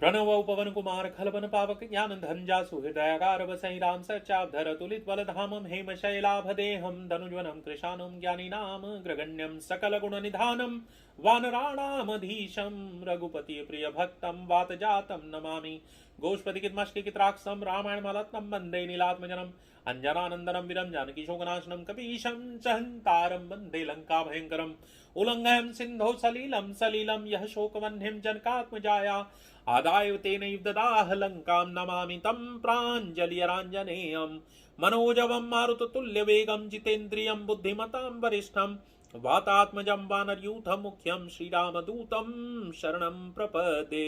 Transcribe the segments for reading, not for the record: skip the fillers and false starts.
प्रणव पवन कुमार खलबन पावक ज्ञान धंजा सुहृदयागार बसई राम सचाधर तुलित बल धामम हेम शैलाभदेहम धनुज्वनम कृशानम ज्ञानीनाम ग्रगण्यम सकल गुण निधानम वानराणामधीशम रघुपति प्रिय भक्तम वात जातम नमामि गोष्पतिकितमश्कित्राक्षम रामायण मालत्नम वंदे नीलात्मजनम अंजनानंदनम विरम जानकी शोकनाशनम कपीशम सहंतारम वंदे लंका भयंकरम उल्लंघयम सिंधो सलीलम सलीलम यह शोकवह्निम जनकात्मजाया आदाय तेन ददाह लंकां नमामि तं प्राञ्जलिराञ्जनेयं मनोजवं मारुततुल्यवेगं जितेन्द्रियं बुद्धिमतां वरिष्ठं वातात्मजं वानरयूथं मुख्यं श्रीरामदूतं शरणं प्रपदे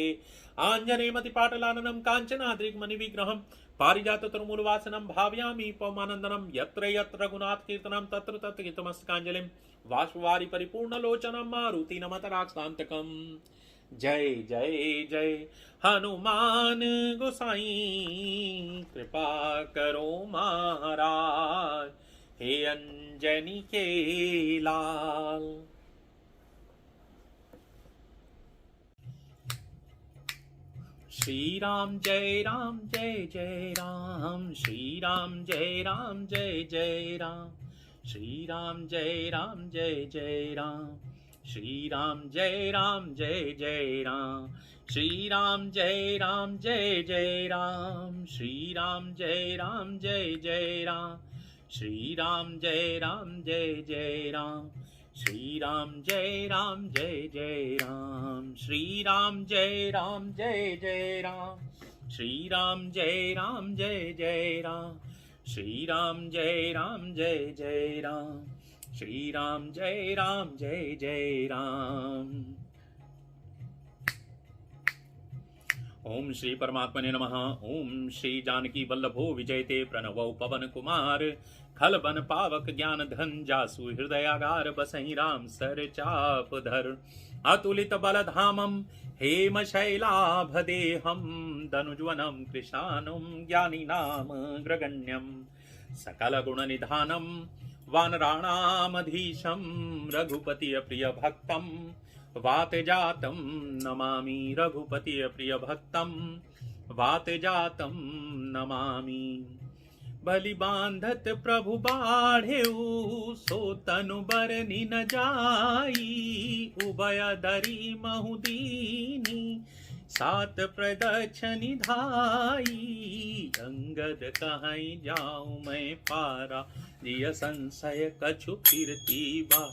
आञ्जनेयमतिपाटलाननं काञ्चनाद्रिग्मणिविग्रहं पारिजाततरुमूलवासनं भावयामि पवमानन्दनं यत्र यत्र रघुनाथकीर्तनं तत्र तत्र गीतमस्तकाञ्जलिं वाष्पवारि परिपूर्णलोचनं मारुति नमत राक्षसान्तकम्। जय जय जय हनुमान गोसाई कृपा करो महाराज, हे अंजनी के लाल। श्री राम जय राम, श्री राम जय जय राम, श्री राम जय राम, श्री राम जय राम, श्री राम जय राम, श्री राम जय राम, श्री राम जय राम, श्री राम जय राम, श्री राम जय राम, श्री राम जय राम, श्री राम जय राम, श्री राम जय राम। ओम श्री परमात्मने नमः। ओम श्री जानकी वल्लभो विजयते प्रणवौ पवन कुमार खलबन पावक ज्ञान धन जासु हृदयागार बसहि राम सर चाप धर अतुलित बल धामम हेम शैलाभदेहम धनुज्वनम कृशानुम ज्ञानी नाम ग्रगण्यम सकल गुण निधानम वानराणामधीशं रघुपति प्रिय भक्तम वात जातम नमामि रघुपति प्रिय भक्तम वात जातम नमामि। बलि बांधत प्रभु बाढ़ेऊ सो तनु बरनि न जाई उभय दरी महुदीनी सात प्रदक्षिणी धाई अंगद कहीं जाऊं मैं पारा जिय संशय कछु कीर्ति बा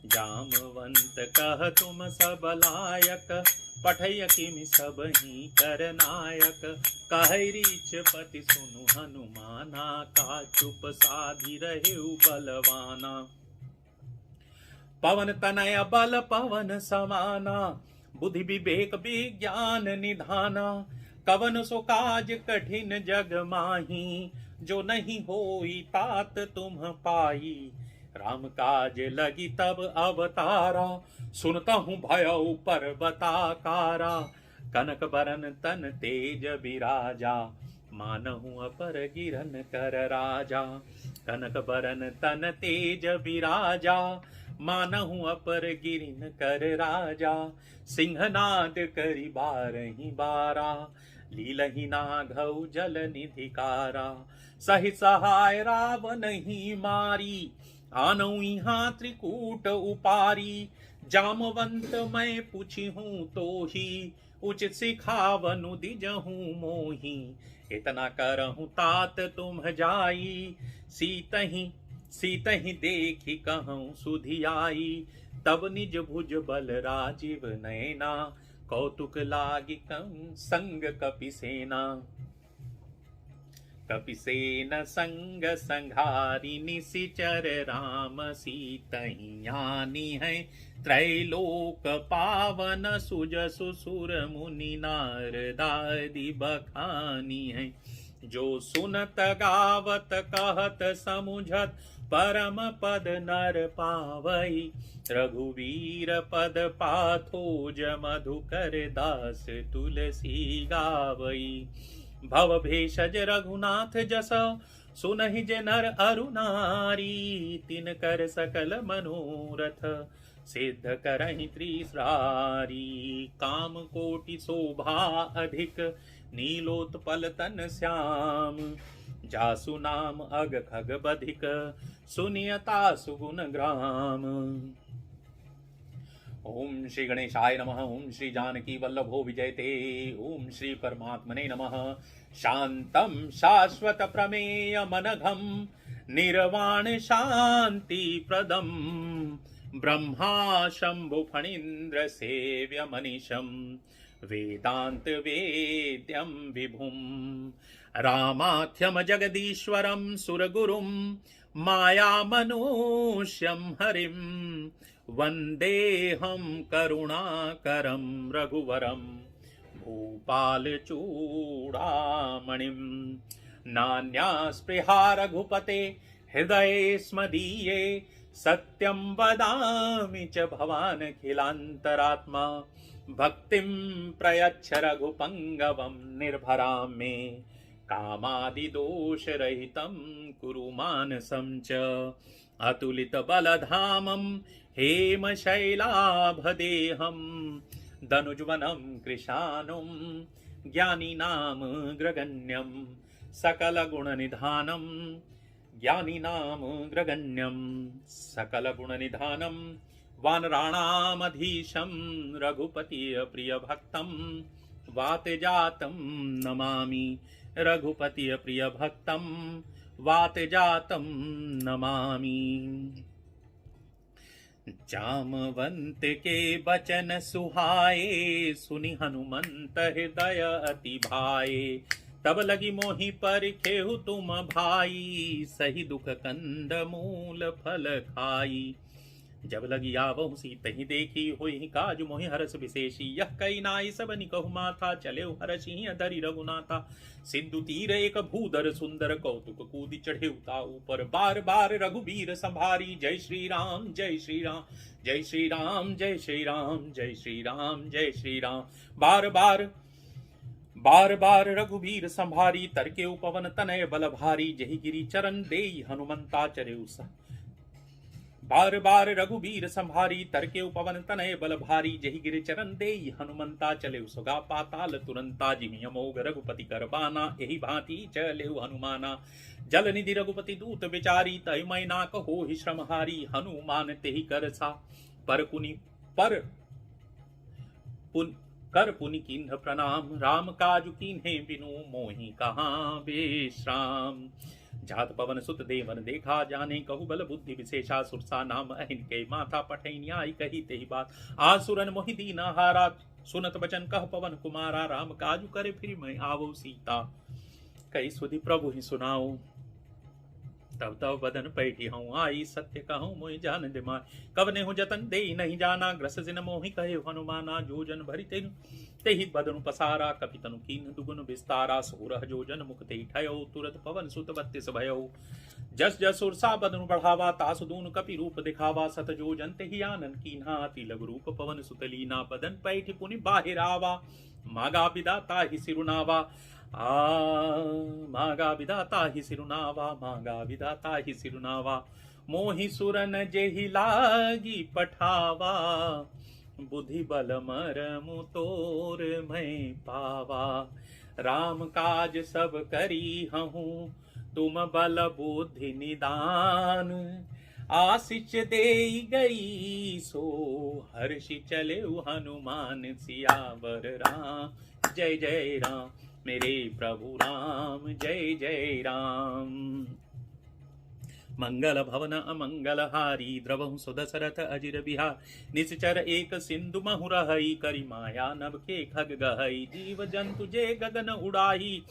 जामवंत कह तुम सब लायक पठय किमि सब ही कर नायक कह रीच पति सुनु हनुमाना का चुप साधि रहे बलवाना पवन तनय बल पवन समाना बुद्धि विवेक विज्ञान निधाना कवन सो काज कठिन जग माही जो नहीं होई तात तुम पाई राम काज लगी तब अवतारा सुनता हूँ भयउ पर्वताकारा कनक बरन तन तेज विराजा मानहु अपर गिरन कर राजा कनक बरन तन तेज विराजा मानहु अपर गिरिन कर राजा सिंहनाद करी बारही बारा लीलही नाघौ जल निधिकारा सहि सहाय रावण ही मारी आनऊ यहाँ त्रिकूट उपारी जामवंत मैं पूछी हूँ तो ही उचित सिखावनु दिजहूँ मोही इतना करहूँ तात तुम जाई सीतहि देखी कहूँ सुधियाई तब निज भुज बल राजीव नैना कौतुक लागी संग कपिसेना कपिसेन संग संघारी निशिचर राम सीतहियानी है त्रैलोक पावन सुज सुसुर मुनि नारदादि बखानी है जो सुनत गावत कहत समुझत परम पद नर पावई रघुवीर पद पाथोज मधुकर दास तुलसी गावई भव भेषज रघुनाथ जस सुनहि जे नर अरु नारी तिन कर सकल मनोरथ सिद्ध करहि त्रिसरारी। काम कोटि शोभा अधिक नीलोत्पल तन श्याम। जासु नाम अग खग बधिक सुनियता सुगुण ग्राम। ओम श्री गणेशाय नमः। ओम श्री जानकी वल्लभो विजयते। ओम श्री परमात्मने नमः। शांतं शाश्वत प्रमेय मनघम निर्वाण शांति प्रदम। ब्रह्मा शंभु फणीन्द्र सेव्य मनीषम वेदांत वेद्यम विभुम। रामाख्यम जगदीश्वरम सुरगुरुम माया मनुष्यम हरिम। वंदेहम करुणाकरम रघुवरम भूपाल चूड़ामणिम। नान्या स्पृहा रघुपते हृदये स्मदीये। सत्यं वदामि च भवानखिलान्तरात्मा। भक्तिं प्रयच्छ रघुपङ्गवं निर्भरां मे। कामादिदोषरहितं कुरु मानसं च। अतुलितबलधामं हेमशैलाभदेहं। दनुज्वनं कृशानुं ज्ञानिनामग्रगण्यं। सकलगुणनिधानं ज्ञानिनामग्रगण्यं। सकलगुणनिधानं वानराणामधीशं। रघुपतिप्रियभक्तं वातजातं नमामि। रघुपतिप्रियभक्तं वातजातं नमामि। जामवंत के बचन सुहाए। सुनि हनुमंत हृदय अति भाए। तब लगी मोहि परिखेहु तुम भाई। सही दुख कंद मूल फल खाई। जब लगी आवहु सीतहि देखी। होई काज मोहि हरस विशेषी। यह कई नाई सब निकहु माथा। चले हरषि धरि रघुनाथा। सिंधु तीर एक भूधर सुंदर कौतुक कूदि चढ़े उता ऊपर। बार बार रघुबीर संभारी। जय श्री राम जय श्री राम जय श्री राम जय श्री राम जय श्री राम जय श्री राम। बार बार रघुबीर संभारी। तरके उपवन तनय बल भारी। जहि गिरि चरण देई हनुमंता चरे उसा। बार बार रघुबीर संभारी। तरके उपवन तनय बल भारी। जहि गिरि चरण देई हनुमंता चले सुगा। पाताल तुरंता जिमि अमोघ रघुपति कर बाना। एहि भांति चलेहु हनुमाना। जल निधि रघुपति दूत विचारी। तहि मैना कहो हि श्रमहारी। हनुमान तेहि कर सा कर पुनि कीन्ह प्रणाम। राम काजु कीन्हे बिनु मोहि कहाँ विश्राम। जात पवन सुत देवन देखा जाने। कहु बल बुद्धि विशेषा। सुरसा नाम अहिन के माथा। पठै न्याय कही तेहि बात। आसुरन मोहि दीना हारा। सुनत बचन कह पवन कुमारा। राम काजु करे फिर मैं आवो सीता। कई सुधि प्रभु ही सुनाओ। तब तब बदन पैठी हूँ आई। सत्य कहूँ मोहि जान दिमाय। कवने हूँ जतन दे नहीं जाना। ग्रस जिन मोहि कहे हनुमाना। जो जन भरि तेहि बदनु पसारा। कपि तनु कीन्ह दुगुन विस्तारा। सोरह जो जन मुख तेहि ठयो। तुरत पवन सुत 32 भयो। जस जस सुरसा बदनु बढ़ावा। तासु दून कपि रूप दिखावा। सत जो जन तेहि आनन कीन्हा। अति लघु रूप पवन सुत लीना। बदन पैठी पुनि बाहिर आवा। मागा विदाता ही सिरुनावा। मागा विदाता ही सिरुनावा। मागा विदाता ही सिरुनावा। मोहि सुरन जेहि लागी पठावा। बुद्धि बल मरमु तोर मैं पावा। राम काज सब करी हूँ तुम बल बुद्धि निदान। आशीष दे गई सो हर्षि चले हनुमान। सियावर राम जय जय राम। मेरे प्रभु राम जय जय राम। मंगल भवन अमंगल हारी। द्रवहु सुदशरथ अजिर बिहार। निश्चर एक सिंधु महु रहई। करी माया नभ के खग गहई। जीव जंतु जे गगन उड़ाही।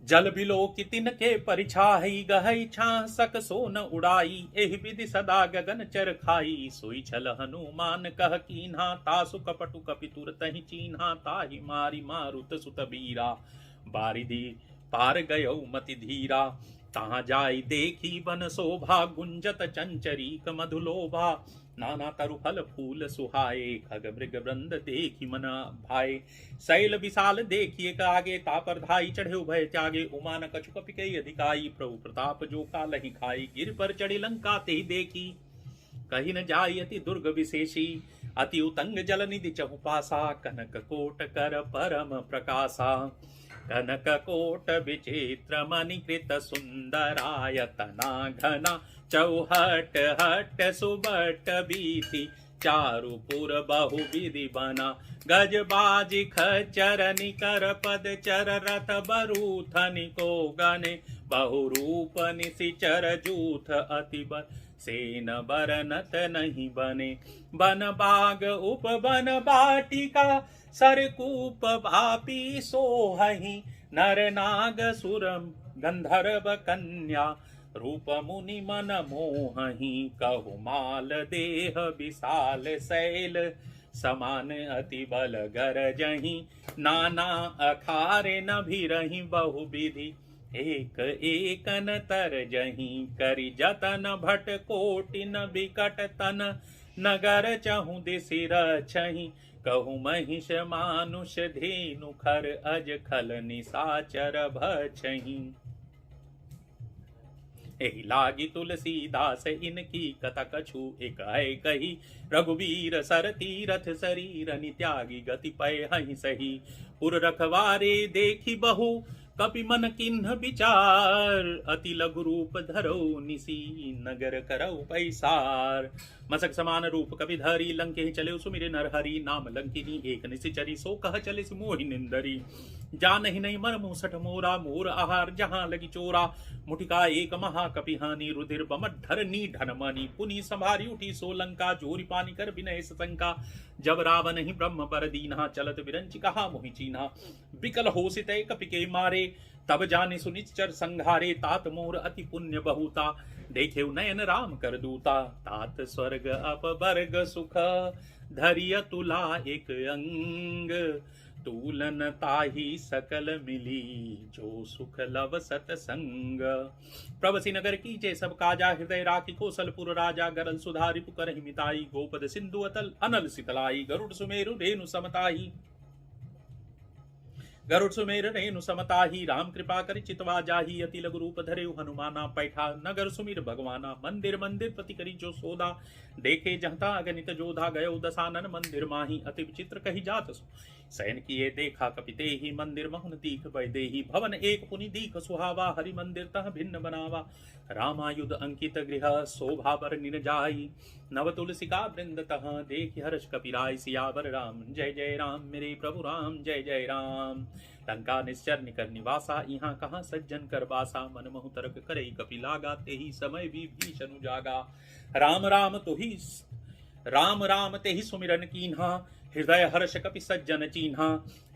जल बिलो की तिनके परिछाई। गहई छाह सक सोन उड़ाई। एहि विधि सदा गगन चर खाई। सोई छल हनुमान कह कीन्हा। तासु कपटु कपि तुरतहि चीन्हा। ताहि मारी मारुत सुत बीरा। बारिधि पार गयौ मति धीरा। तहाँ जाई देखी बन शोभा। गुंजत चंचरीक मधुलोभा। नाना तरु फल फूल सुहाए। खग मृग वृंद देखी मना भाए। शैल विशाल देखिए आगे। तापर धाई चढ़े उभय त्यागे। उमान कछु कपि के अधिकाई। प्रभु प्रताप जो कालहि खाई। गिर पर चढ़ी लंका ते देखी। कही न जाई अति दुर्ग विशेषी, अति उतंग जल निधि चहु पासा, कनक कोट कर परम प्रकाशा। कनक कोट विचित्र मणिकृत सुंदरायतना घना, चौहट हट सुबट बीथी, चारुपुर बहुविधि बना। गज बाज खच्चर निकर पद चर, रथ बरूथनि को गने, बहुरूप निशिचर जूथ अति बर, सेन बरनत नहीं बने। बन बाग उपवन बाटिका, सरकूप भापी सोहहि, नर नाग सुर गंधर्व कन्या, रूप मुनि मन मोहहि। कहु माल देह विशाल शैल, समान अति बल गरजहि, नाना अखारे न भिरहि बहुविधि, एक एकन तरजहि। करि जतन भट कोटिन बिकट तन, नगर चहु दिसि रछहि, कहु महिष मानुष धेनु खर, अज खल निशाचर भछहि। एहि लागी तुलसीदास इनकी कथा कछु, एक है कही रघुवीर सर तीरथ शरीर, नित्यागी गति पय हहि सही। पुर रखवारे देखी बहु, कपि मन किन्ह विचार, अति लघु रूप धरो निसी, नगर करौ पैसार। मसक समान रूप कपि धरी, लंके चले सुमिरे नर हरि, नाम लंकिनी एक निशिचरी, सो कह चले मोहि निंदरी। जानहि नहीं मर मुसठ मोरा, मोर आहार जहां लगी चोरा, मुठिका एक महा कपिहानी, रुधिर बमट धरनी धनमणि। पुनि संभारी उठी सोलंका, जोरी पानी कर विनय सशंका। जब रावण ही ब्रह्म पर दीन्हा, चलत विरंचि कहा मोहि चीन्हा। बिकल होसित कपि के मारे, तब जाने सुनिश्चर संघारे। तात मोर अति पुण्य बहुता, देखे नयन राम कर दूता। तात स्वर्ग अपवर्ग सुख, धरिय तुला एक अंग। तूलन ताही सकल मिली, जो सुख लव सतसंग। प्रवसी नगर कीजे सब काजा, हृदय राखी कौशलपुर राजा। गरल सुधारि पुकर हिमिताई, गोपद सिंधु अतल अनल सितलाई। गरुड़ सुमेरु रेणु समताही, गरुड़ सुमेर रेणु समताही। राम कृपा करि चितवा जाही, अति लघु रूप धरे हनुमाना। पैठा नगर सुमिर भगवाना, मंदिर मंदिर प्रति करी जो सोदा। देखे जहता अगणित जोधा, गयो दसानन मंदिर माही। अति विचित्र कही जात शयन किए, देखा कपिते ही। मंदिर महुन दीख वैदेही, भवन एक पुनि दीख सुहावा। हरि मंदिर तह भिन्न बनावा, रामायुध अंकित गृह। शोभा बर निन जाई, नव तुलसिका वृंद तह। देख हर्ष कपिराय, सियावर राम जय जय राम। मेरे प्रभु राम जय जय राम। लंका निश्चर निकर निवासा, यहाँ कहाँ सज्जन कर बासा। मन महु तरक करई कपि लागा, तेहि समय विभीषण जागा। राम राम तो ही राम राम तेहि सुमिरन कीन्हा, हृदय हर्ष कपि सज्जन चीन्हा।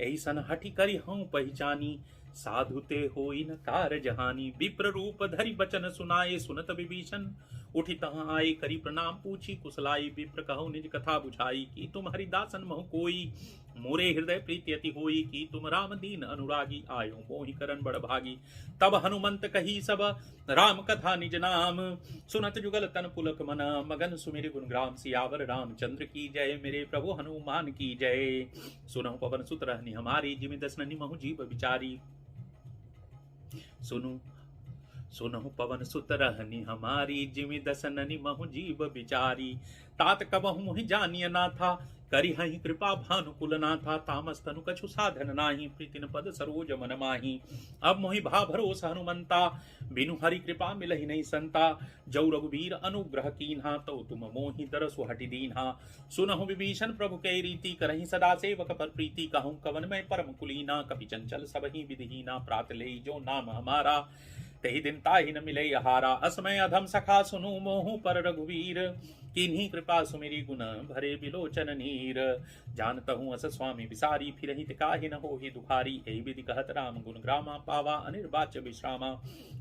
एहि सन हठि करि हूँ पहचानी, साधु ते होई न कार जहानी। विप्र रूप धरि बचन सुनाए, सुनत विभीषण उठि तहाँ आए। करी प्रणाम पूछी कुशलाई, विप्र कहु निज कथा बुझाई। कि तुम हरिदासन महु कोई, मोरे हृदय प्रीति अति होई। कि तुम राम दीन अनुरागी, आयो मोहि करन बड़ भागी। तब हनुमंत कही सब राम कथा निज नाम, सुनत जुगल तन पुलक मन। मगन सुमिर गुण ग्राम, सियावर रामचंद्र की जय। मेरे प्रभु हनुमान की जय। सुनहु पवन सुत रहनी हमारी, जिमि दसननि महु जीव विचारी। सुनहु पवन सुत रहनी हमारी, जिमि दसननि महु जीव विचारी। तात कबहु मोहि जानिय ना था, करि हहि कृपा भानुकुल नाथा। तामस तनु कछु साधन नाही, प्रीतिन पद सरोज मन माही। अब मोहि भा भरोस हनुमंता, बिनु हरि कृपा मिलहि नहीं संता। जौ रघुवीर अनुग्रह कीन्हा, तो तुम मोहि दरसु हटि दीन्हा। सुनहु विभीषण प्रभु के रीति, करहि सदा सेवक पर प्रीति। कहूँ कवन में परम कुलीना, कपि चंचल सबहि विधिहीना। प्रात लेई जो नाम हमारा, तेहि दिन ताहि न मिले हारा। असमय अधम सखा सुनु मोहु पर रघुवीर, किन्हीं कृपा सुमिरी गुण भरे बिलोचन नीर। जानत हूँ अस स्वामी विसारी, फिर हित काहि न होहि दुखारी। एहि विधि कहत राम गुण ग्रामा, पावा अनिर्वाच्य विश्रामा।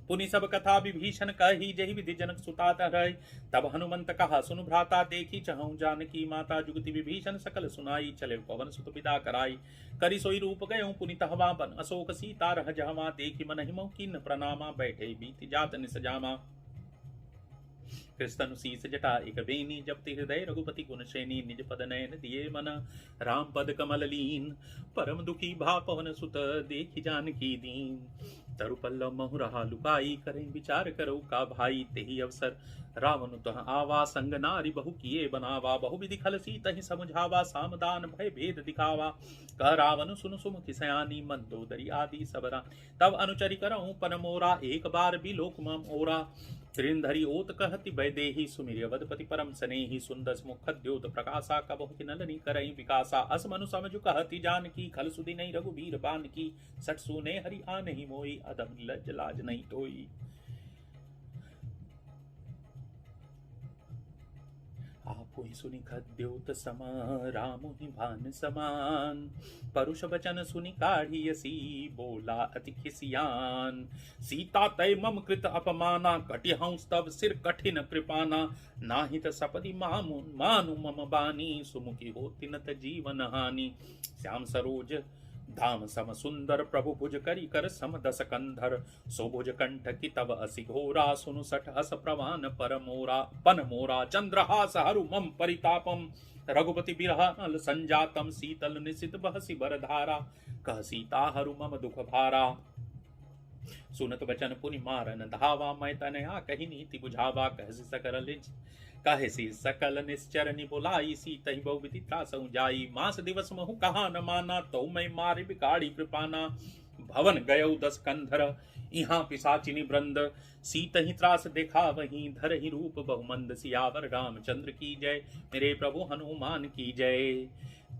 पुनि सब कथा विभीषण कही, जहि विधि जनक सुता रही। तब हनुमंत कहा सुनु भ्राता, देखी चहु जानकी माता। जुगति विभीषण सकल सुनाई, चले पवन सुत विदा कराई। करि सोई रूप गयो पुनि तहवा, बन अशोक सीता रह जहवा। देखी मन हिमौ किन्न प्रणामा, बैठे बीति जात निस जामा। कृष्ण शीस जटा एक बेनी, जपति हृदय रघुपति गुण श्रेणी, निज पद नयन दिए मन राम पद कमल लीन। परम दुखी भा पवन सुत, देखि जानकी दीन। तरु पल्लव महु रहा लुकाई, करें विचार करो का भाई। तेहि अवसर रावण तह आवा, संग नारी बहु किए बनावा। बहु विधि खल सी तहि समुझावा, सामदान भय भेद दिखावा। कह रावण सुन सुमुखि सयानी, मंदोदरी आदि सबरा। तब अनुचरि करऊं पन मोरा, एक बार भी लोक मम ओरा। त्रिंधरी ओत कहति वैदेही, सुमिर अवधपति परम सनेही। सुंदस मुख द्योत प्रकाशा, कबहु कि नलनी करई विकासा। अस मनु समझु कहति जानकी, खल सुधि नहीं रघुबीर बान की। सट सुने हरि आनहि मोई, अधम लज्ज लाज नहीं तोई। आपुहि सुनि खद्योत सम, रामु ही भान समान। परुष बचन सुनि काढ़ियसी, बोला अति खिसियान। सीता तय मम कृत अपमाना, कटिहंस तब सिर कठिन कृपाना। नाहित सपदि मानु मम बानी, सुमुखी होति न त जीवन हानि। श्याम सरोज धाम सम सुंदर, प्रभु भुज करी कर सम दस कंधर। सोभुज कंठ की तब असि घोरा, सुनु सठ हस प्रवान पर मोरा पन मोरा। चंद्रहास हरु मम परितापम, रघुपति बिरह नल संजातम। शीतल निशित बहसी बर धारा, कह सीता हरु मम दुख भारा। सुनत बचन पुनि मारन धावा, मैं तनया कही नीति बुझावा। कहसी सकल निश्चर निबुलाई, सी तहि बहु विधि त्रासउ जाई। मास दिवस महु कहा न माना, तो मैं मारि बिगाड़ी कृपाना। भवन गयौ 10 कंधर, इहाँ पिशाचिनी वृंद। सीतहि त्रास देखा वहीं, धरहि रूप बहुमंद। सियावर रामचंद्र की जय, मेरे प्रभु हनुमान की जय।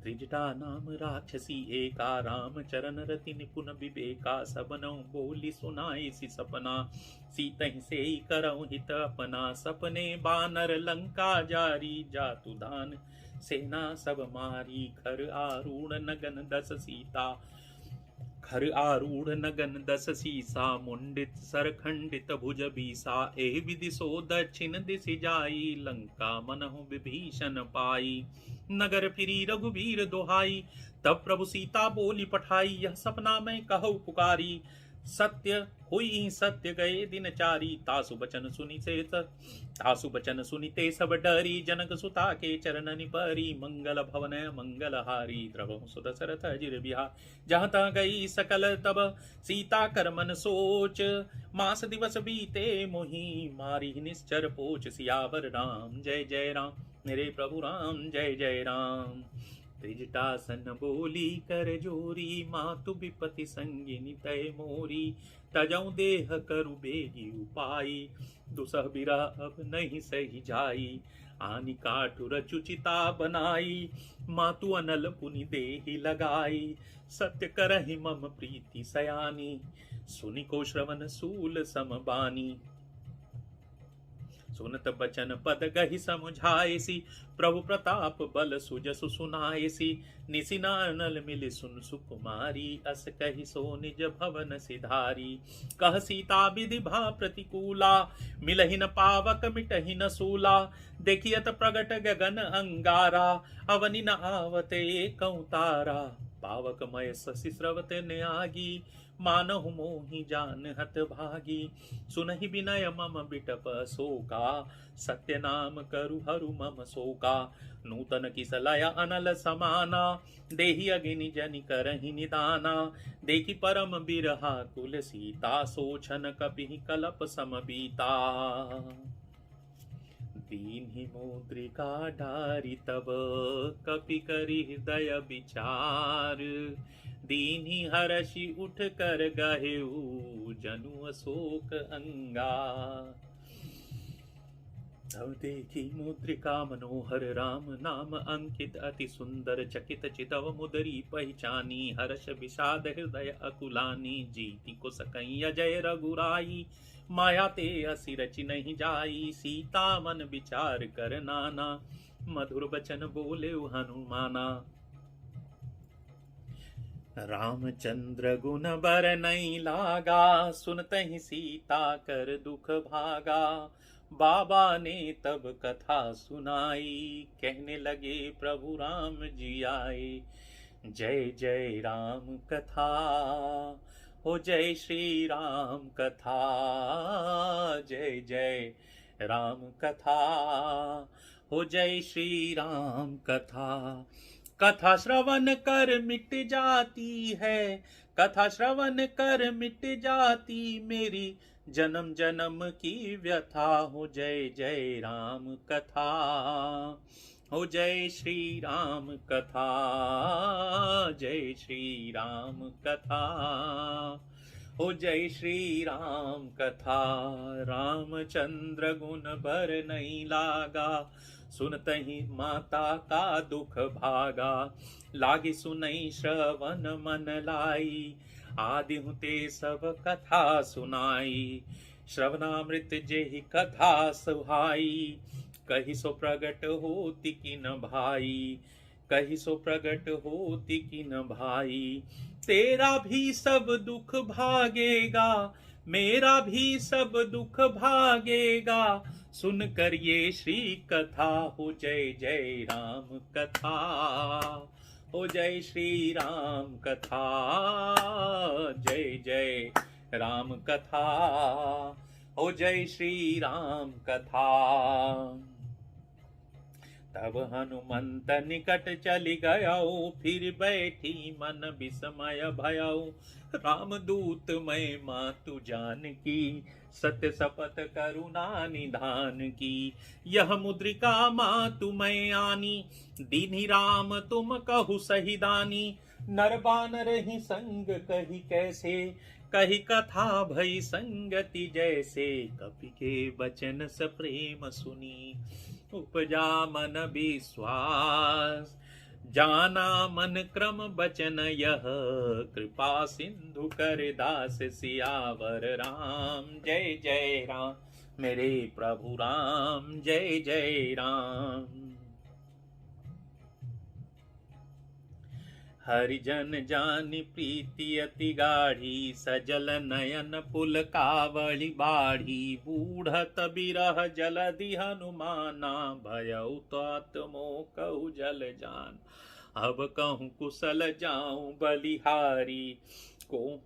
त्रिजटा नाम राक्षसी एका, राम चरण रति निपुण विवेका। सबनौ बोली सुनाई सी सपना, सीतहि से करऊं हित अपना। सपने बानर लंका जारी, जातु दान सेना सब मारी। खर आरूढ़ नगन 10 सीता, खर आरूढ़ नगन 10 सीसा। मुंडित सरखंडित भुज बीसा, एहि विधि सो दक्षिण दिशि जाई। लंका मनहु विभीषण पाई, नगर फिरी रघुबीर दोहाई। तब प्रभु सीता बोली पठाई, यह सपना मैं कहु पुकारी। सत्य हुई सत्य गए दिन चारी, तासु बचन सुनी ते सब डरी। जनक सुता के चरणनि परी, मंगल भवन मंगल हारी। द्रवहु सुत सरथ अजिर बिहार, जहाँ तहाँ गई सकल तब सीता कर मन सोच। मास दिवस बीते मोहि, मारी निश्चर पोच। सियावर राम जय जय राम, मेरे प्रभु राम जय जय राम। त्रिजटासन बोली कर जोरी, मातु विपति संगिनी तय मोरी। तजऊ देह करु बेगी उपाई, दुसह बिरा अब नहीं सही जाई। आनि काठुर चुचिता बनाई, मातु अनल पुनि देहि लगाई। सत्य करहि मम प्रीति सयानी, सुनि को श्रवण सूल समबानी। सुनत बचन पद गहि समुझाएसी, प्रभु प्रताप बल सुजसु सुनाएसी। निसिनानल मिलि सुन सुकुमारी, अस कहि सो निज भवन सिधारी। कह सीता विधि भा प्रतिकूला, मिलहि न पावक मिटहि न सूला। देखियत प्रगट गगन अंगारा, अवनि न आवते एकौ तारा। पावक मय शशि स्रवते न्यागी, मानहु मोहि जान हत भागी। सुनहि विनय मम बिटप शोका, सत्य नाम करु हरु मम शोका। नूतन किसलय अनल समाना, देहि अगिनि जनि करहि निदाना। देखि परम बिरहा कुल सीता, सोछन कपिहि कलप समबीता। दीन्हि मुद्रिका डारि तब, कपि करि हृदय विचार। दीन्हि हरषि उठ कर गहेउ, जनु अशोक अंगार। तब देखी मुद्रिका मनोहर, राम नाम अंकित अति सुंदर। चकित चितव मुदरी पहचानी, हर्ष विषाद हृदय अकुलानी। जीति को सकई अजय रघुराई, माया ते असी रचि नहीं जाई। सीता मन विचार कर नाना, मधुर बचन बोले हनुमाना। रामचंद्र गुण बर नहीं लागा, सुनतहि सीता कर दुख भागा। बाबा ने तब कथा सुनाई, कहने लगे प्रभु राम जी आए। जय जय राम कथा हो, जय श्री राम कथा। जय जय राम कथा। हो जय श्री राम कथा। कथा श्रवण कर मिट जाती है, कथा श्रवण कर मिट जाती मेरी जन्म जन्म की व्यथा। हो जय जय राम कथा। हो जय श्री राम कथा। जय श्री राम कथा। हो जय श्री राम कथा। रामचंद्र गुण बर नहीं लागा, सुनत ही माता का दुख भागा। लागी सुनई श्रवण मन लाई, आदि हुते सब कथा सुनाई। श्रवणामृत जेहि कथा सुहाई, कही सो प्रगट होती किन भाई। कही सो प्रगट होती किन भाई। तेरा भी सब दुख भागेगा, मेरा भी सब दुख भागेगा, सुन कर ये श्री कथा। हो जय जय राम कथा। हो जय श्री राम कथा। जय जय राम कथा। हो जय श्री राम कथा। तब हनुमंत निकट चली गयो, फिर बैठी मन विस्मय भयो। रामदूत मैं मातु जानकी, सत्य शपथ करुणा निधान की। यह मुद्रिका मातु मैं आनी, दीन्ही राम तुम कहु सही दानी। नर बानर ही संग कही कैसे, कही कथा भई संगति जैसे। कपि के बचन स प्रेम सुनी, उपजा मन विश्वास। जाना मन क्रम बचन यह, कृपा सिंधु कर दास सियावर राम। जय जय राम मेरे प्रभु राम। जय जय राम। हरिजन जानि प्रीति अति गाढ़ी, सजल नयन पुल कावड़ी बाढ़ी। बूढ़त बिरह जलधि हनुमाना, भयउ तात मोह कहु जल जान। अब कहूँ कुशल जाऊं बलिहारी, को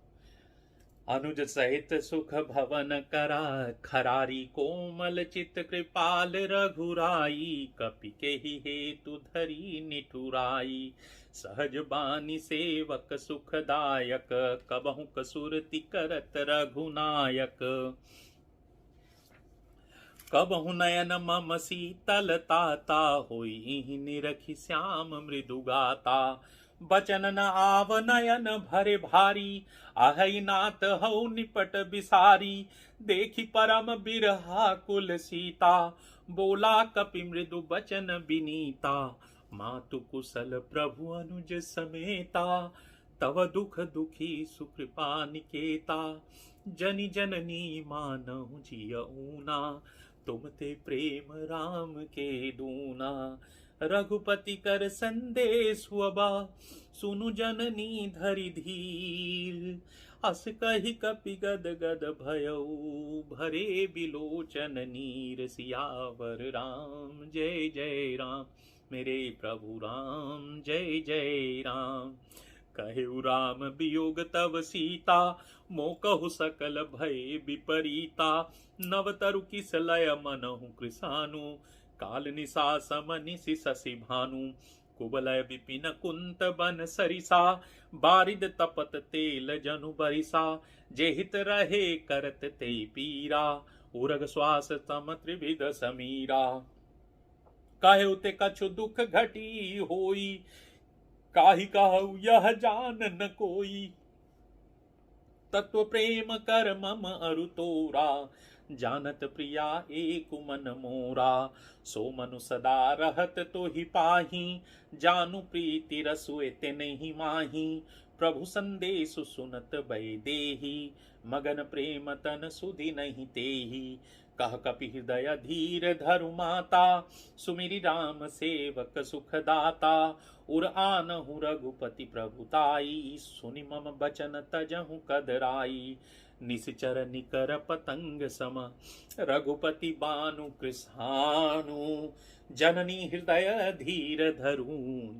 अनुज सहित सुख भवन करा खरारी। कोमल चित कृपाल रघुराई, कपि के ही हेतु धरी निठुराई। सहज बानी सेवक सुखदायक, कबहु कसुरति करत रघुनायक। कबहु नयन मम शीतल ताता, होई निरखि श्याम मृदु गाता। बचन न आव नयन भरे भारी, आहै नाथ हौ निपट बिसारी। देखि परम बिरहा कुल सीता, बोला कपि मृदु बचन बिनीता। मातु कुशल प्रभु अनुज समेता, तव दुख दुखी सुकृपा निकेता। जनि जननी मानहु जिय ऊना, तुम ते प्रेम राम के दूना। रघुपति कर संदेश हुआ, सुनु जननी धरि धीर। अस कहि कपि गद गद भयउ, भरे बिलोचन नीर। सियावर राम जय जय राम मेरे प्रभु राम। जय जय राम। कहु राम वियोग तव सीता, मोकहु सकल भय विपरीता। नव तरु किस लय मनहु कृसानु, काल निशा समनिशि शशि भानु। कुबलय विपिन कुंत बन सरिसा, बारिद तपत तेल जनु बरिसा। जेहित रहे करत ते पीरा, उरग श्वास तम त्रिविध समीरा। काहे ते कछु दुख घटी होई, काहि कहु यह जान न कोई। तत्व प्रेम कर मम अरु तोरा, जानत प्रिया एक मन मोरा। सो मनु सदा रहत तो ही पाही, जानु प्रीति रसु एते नहीं माही। प्रभु संदेश सुनत भय देही, मगन प्रेम तन सुधि नहीं तेही। कह कपि हृदय धीर धरु माता, सुमिरि राम सेवक सुखदाता। उर आनहु रघुपति प्रभुताई, सुनि मम बचन तजहु कदराई। निश्चर निकर पतंग सम, रघुपति बानु कृष्णानु, जननी हृदय धीर धरू,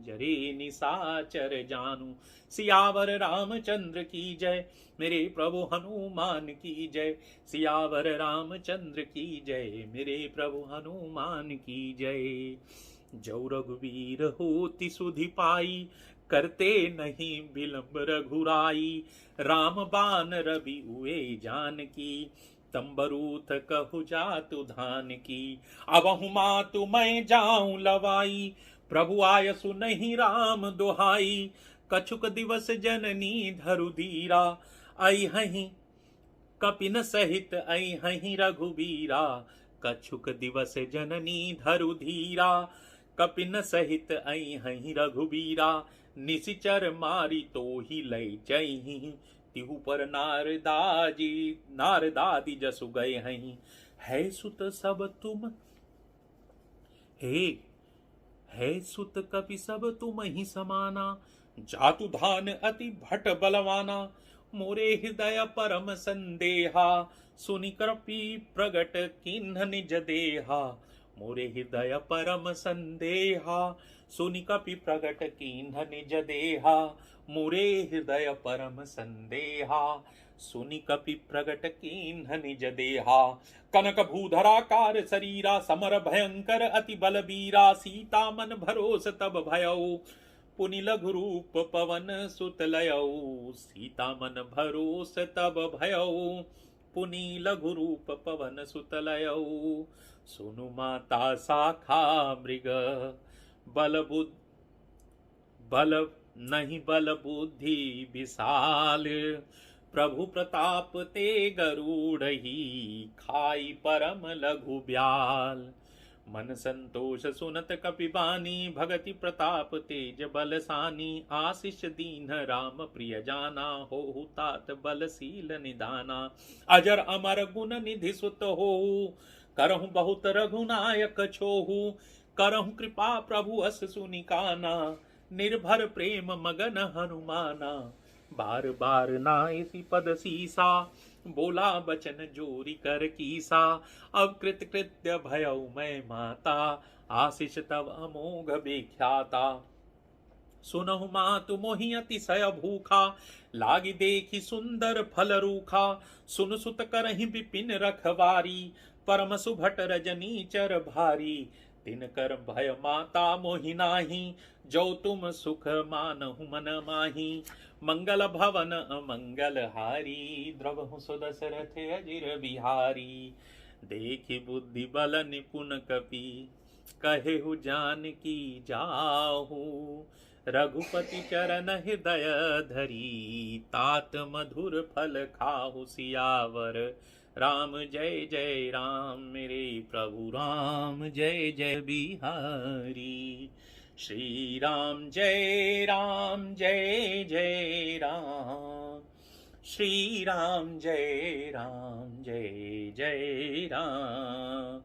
जरे निशाचर जानू। सियावर रामचंद्र की जय, मेरे प्रभु हनुमान की जय। सियावर रामचंद्र की जय, मेरे प्रभु हनुमान की जय। जो रघुवीर होति सुधि पाई, करते नहीं विलंब रघुराई। राम बान रवि हुए जानकी, तंबरूथ कहु जातु धान की। अबहु मातु मैं जाऊं लवाई, प्रभु आयसु नहीं राम दुहाई। कछुक दिवस जननी धरु धीरा, आई हहीं कपिन सहित आई हहीं रघुबीरा। कछुक दिवस जननी धरु धीरा, कपिन सहित आई हहीं रघुबीरा। निशिचर मारी तो ही लय जही, तिहु पर नारदादि जसु गए हहीं। है सुत सब तुम है सुत कपि सब तुम ही समाना। जातु धान अति भट बलवाना, मोरे हृदय परम संदेहा। सुनि कृपि प्रगट किन्ह निज देहा, मोरे हृदय परम संदेहा। सुनि कपि प्रगट किन्ह निज देहा, मोरे हृदय परम संदेहा। सुनि कपि प्रगट किन्ह निज देहा। कनक भूधराकार शरीरा, समर भयंकर अति बलबीरा। सीता मन भरोस तब भयऊ, पुनि लघु रूप पवन सुत लयऊ। सीता मन भरोस तब भयऊ, पुनि लघु रूप पवन सुत लयऊ। सुनु माता शाखा मृग, बल नहीं बल बुद्धि विशाल। प्रभु प्रताप ते गरुड़ही, खाई परम लघु ब्याल। मन संतोष सुनत कपिबानी, भगति प्रताप तेज बलसानी। आशीष दीन राम प्रिय जाना, हो तात बलशील निदाना। अजर अमर गुण निधि सुत हो, करहु बहुत रघुनायक छोहु। करहु कृपा प्रभु अस सुनिकाना, निर्भर प्रेम मगन हनुमाना। बार बार नाइसी पद सीसा, बोला बचन जोरी कर कीसा। अब कृत कृत्य भयउ मैं माता, आशीष तब अमोघ विख्याता। सुनहु मातु मोहि अतिशय भूखा, लागी देखी सुंदर फल रूखा। सुन सुत करहि विपिन रखवारी, परम सुभट रजनी चर भारी। तिनकर भय माता मोहि नाही, जो तुम सुख मानहु मन माही। मंगल भवन अमंगल हारी, द्रवहु सुदशरथ अजिर बिहारी। देखि बुद्धि बल निपुण कपि, कहेहु जानकी जाहु। रघुपति चरण हृदय धरी, तात मधुर फल खाहु। सियावर राम जय जय राम, मेरे प्रभु राम जय जय बिहारी। श्री राम जय जय राम, श्री राम जय जय राम।